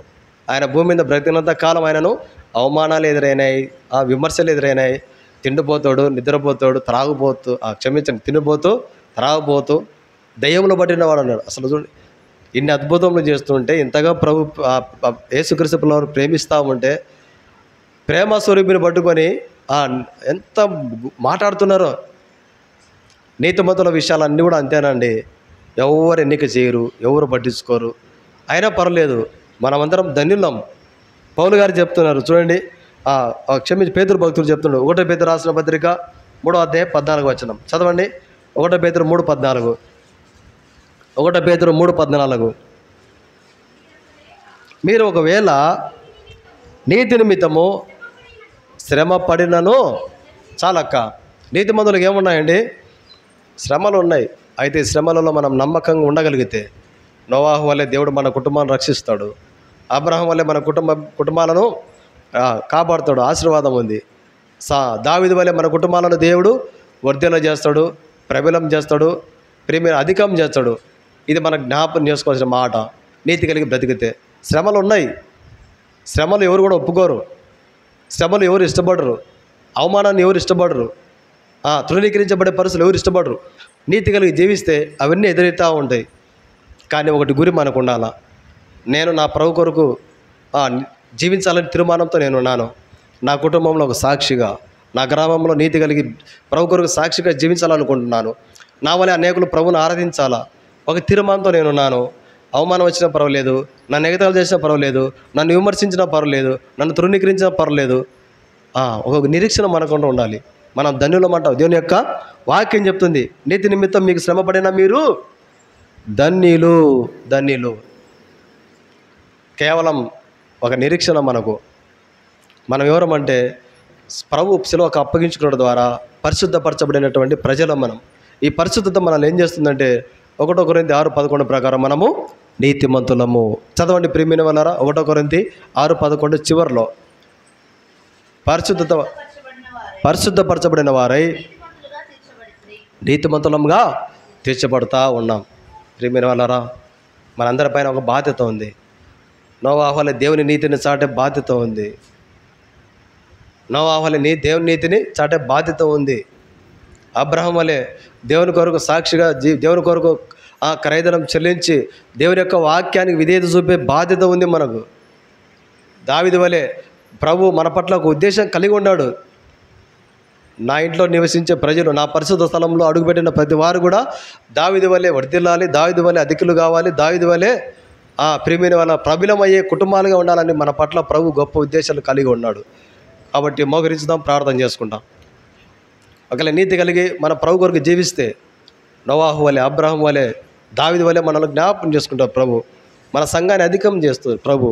ఆయన భూమి మీద బ్రతికినంత కాలం ఆయనను అవమానాలు ఎదురైనాయి, విమర్శలు ఎదురైనాయి. తిండిపోతాడు, నిద్రపోతాడు, తినిపోతూ త్రాగుపోతూ దయ్యములు పట్టిన వాడు అన్నాడు. అసలు చూడండి, ఇన్ని అద్భుతములు చేస్తుంటే, ఇంతగా ప్రభు యేసుక్రీస్తు ప్రభువారు ప్రేమిస్తూ ఉంటే, ప్రేమ స్వరూపిని పట్టుకొని ఎంత మాట్లాడుతున్నారో. నీతిమంతుల విషయాలన్నీ కూడా అంతేనండి. ఎవరు ఎన్నిక చేయరు, ఎవరు పట్టించుకోరు. అయినా పర్లేదు, మనమందరం ధన్యులం. పౌలు గారు చెప్తున్నారు చూడండి, క్షమించి పేతురు భక్తులు చెప్తున్నాడు. 1 పేతురు రాసిన పత్రిక 3వ అధ్యాయం 14వ వచనం చదవండి. 1 పేతురు 3:14. 1 పేతురు 3:14. మీరు ఒకవేళ నీతి నిమిత్తము శ్రమ పడినను చాలక్క. నీతిమంతులకు ఏమున్నాయండి? శ్రమలు ఉన్నాయి. అయితే శ్రమలలో మనం నమ్మకంగా ఉండగలిగితే, నోవాహు వల్లే దేవుడు మన కుటుంబాన్ని రక్షిస్తాడు. అబ్రహాం వల్లే మన కుటుంబాలను కాపాడుతాడు. ఆశీర్వాదం ఉంది. దావీదు వల్లే మన కుటుంబాలను దేవుడు వర్ధిల్ల చేస్తాడు, ప్రబలం చేస్తాడు, ప్రేమ అధికం చేస్తాడు. ఇది మనం జ్ఞాపకం చేసుకోవాల్సిన మాట. నీతి కలిగి బ్రతికితే శ్రమలు ఉన్నాయి. శ్రమలు ఎవరు కూడా ఒప్పుకోరు. శ్రమలు ఎవరు ఇష్టపడరు. అవమానాన్ని ఎవరు ఇష్టపడరు. తృణీకరించబడే పరిస్థితులు ఎవరు ఇష్టపడరు. నీతి కలిగి జీవిస్తే అవన్నీ ఎదురవుతూ ఉంటాయి. కానీ ఒకటి గురి మనకు ఉండాలా. నేను నా ప్రభు కొరకు జీవించాలని తీర్మానంతో నేను ఉన్నాను. నా కుటుంబంలో ఒక సాక్షిగా, నా గ్రామంలో నీతి కలిగి ప్రభు కొరకు సాక్షిగా జీవించాలనుకుంటున్నాను. నా వల్ల అనేకులు ప్రభువును ఆరాధించాలా ఒక తీర్మానంతో నేనున్నాను. అవమానం వచ్చినా పర్వాలేదు, నన్ను ఎగతాళి చేసినా పర్వాలేదు, నన్ను విమర్శించినా పర్వాలేదు, నన్ను తృణీకరించినా పర్వాలేదు. ఒక నిరీక్షణ మనకుండా ఉండాలి. మనం ధన్యులమంటాం. దేవుని యొక్క వాక్యం చెప్తుంది, నీతి నిమిత్తం మీకు శ్రమపడిన మీరు ధన్యులు. ధన్యులు. కేవలం ఒక నిరీక్షణ మనకు. మనం ఎవరమంటే ప్రభు శిలువకు అప్పగించుకోవడం ద్వారా పరిశుద్ధపరచబడినటువంటి ప్రజలం మనం. ఈ పరిశుద్ధత మనల్ని ఏం చేస్తుందంటే 1 కొరింథీ 6:11 ప్రకారం మనము నీతిమంతులము. చదవండి ప్రియమైన వాళ్ళారా. 1 కొరింథీ 6:11 చివరిలో పరిశుద్ధపరచబడిన వారై నీతిమంతులముగా తీర్చబడుతూ ఉన్నాం. ప్రియమైన వాళ్ళారా, మనందరిపైన ఒక బాధ్యత ఉంది. నోవాహు వలె దేవుని నీతిని చాటే బాధ్యత ఉంది. నోవాహు వలె దేవుని నీతిని చాటే బాధ్యత ఉంది. అబ్రహాం వలె దేవుని కొరకు సాక్షిగా దేవుని కొరకు క్రయధనం చెల్లించి దేవుని యొక్క వాక్యానికి విధేయత చూపే బాధ్యత ఉంది మనకు. దావీదు వలె ప్రభు మన పట్ల ఒక ఉద్దేశం కలిగి ఉన్నాడు. నా ఇంట్లో నివసించే ప్రజలు, నా పరిశుద్ధ స్థలంలో అడుగుపెట్టిన ప్రతి వారు కూడా దావీదు వలె వర్ధిల్లాలి, దావీదు వలె అధికులు కావాలి, దావీదు వలె ప్రియమైన వాళ్ళ ప్రబలమయ్యే కుటుంబాలుగా ఉండాలని మన పట్ల ప్రభు గొప్ప ఉద్దేశాలు కలిగి ఉన్నాడు. కాబట్టి మోకరించుదాం, ప్రార్థన చేసుకుంటాం. ఒకవేళ నీతి కలిగి మన ప్రభు కొరకు జీవిస్తే నోవాహు వలె, అబ్రహాం వలె, దావీదు వలె మనల్ని జ్ఞాపకం చేసుకుంటారు ప్రభు. మన సంఘాన్ని అధికం చేస్తుంది ప్రభు.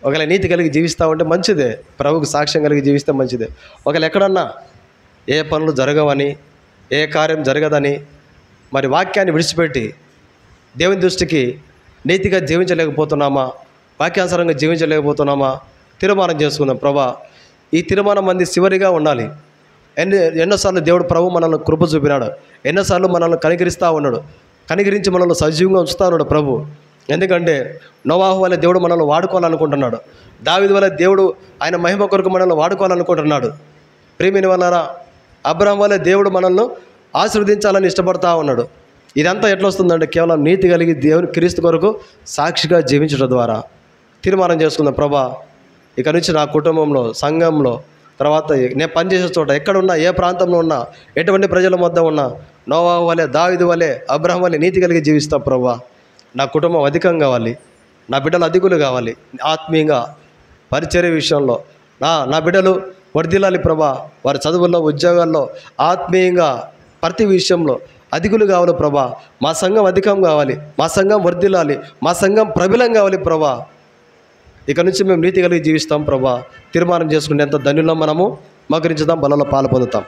ఒకవేళ నీతి కలిగి జీవిస్తూ ఉంటే మంచిదే. ప్రభుకు సాక్ష్యం కలిగి జీవిస్తే మంచిదే. ఒకవేళ ఎక్కడన్నా ఏ పనులు జరగవని, ఏ కార్యం జరగదని, మరి వాక్యాన్ని విడిచిపెట్టి దేవుని దృష్టికి నీతిగా జీవించలేకపోతున్నామా, వాక్యానుసారంగా జీవించలేకపోతున్నామా, తీర్మానం చేసుకుందాం. ప్రభా, ఈ తీర్మానం మంది చివరిగా ఉండాలి. ఎన్నోసార్లు దేవుడు ప్రభు మనల్ని కృప చూపినాడు. ఎన్నోసార్లు మనల్ని కనికరిస్తూ ఉన్నాడు. కనికరించి మనల్ని సజీవంగా ఉంచుతూ ఉన్నాడు ప్రభు. ఎందుకంటే నోవాహు వలె దేవుడు మనల్ని వాడుకోవాలనుకుంటున్నాడు. దావీదు వలె దేవుడు ఆయన మహిమ కొరకు మనల్ని వాడుకోవాలనుకుంటున్నాడు. ప్రియమైన వాళ్ళారా, అబ్రహాం వలె దేవుడు మనల్ని ఆశీర్వదించాలని ఇష్టపడతా ఉన్నాడు. ఇదంతా ఎట్లా వస్తుందంటే కేవలం నీతి కలిగి దేవుని క్రీస్తు కొరకు సాక్షిగా జీవించడం ద్వారా. తీర్మానం చేసుకుందాం, ప్రభా ఇక నుంచి నా కుటుంబంలో, సంఘంలో, తర్వాత నేను పనిచేసే చోట ఎక్కడున్నా, ఏ ప్రాంతంలో ఉన్నా, ఎటువంటి ప్రజల మధ్య ఉన్నా నోవాహు వలె, దావీదు వలె, అబ్రహాం వలె నీతి కలిగి జీవిస్తాం ప్రభా. నా కుటుంబం అధికం కావాలి, నా బిడ్డలు అధికులు కావాలి. ఆత్మీయంగా పరిచర్య విషయంలో నా బిడ్డలు వర్ధిల్లాలి ప్రభా. వారి చదువుల్లో, ఉద్యోగాల్లో, ఆత్మీయంగా ప్రతి విషయంలో అధికులు కావాలి ప్రభా. మా సంఘం అధికం కావాలి, మా సంఘం వర్ధిల్లాలి, మా సంఘం ప్రబలం కావాలి ప్రభా. ఇక నుంచి మేము నీతి కలిగి జీవిస్తాం ప్రభా. తీర్మానం చేసుకునేంత ధన్యులం మనము. మోకరించుదాం, బలలో పాలు పొందుతాం.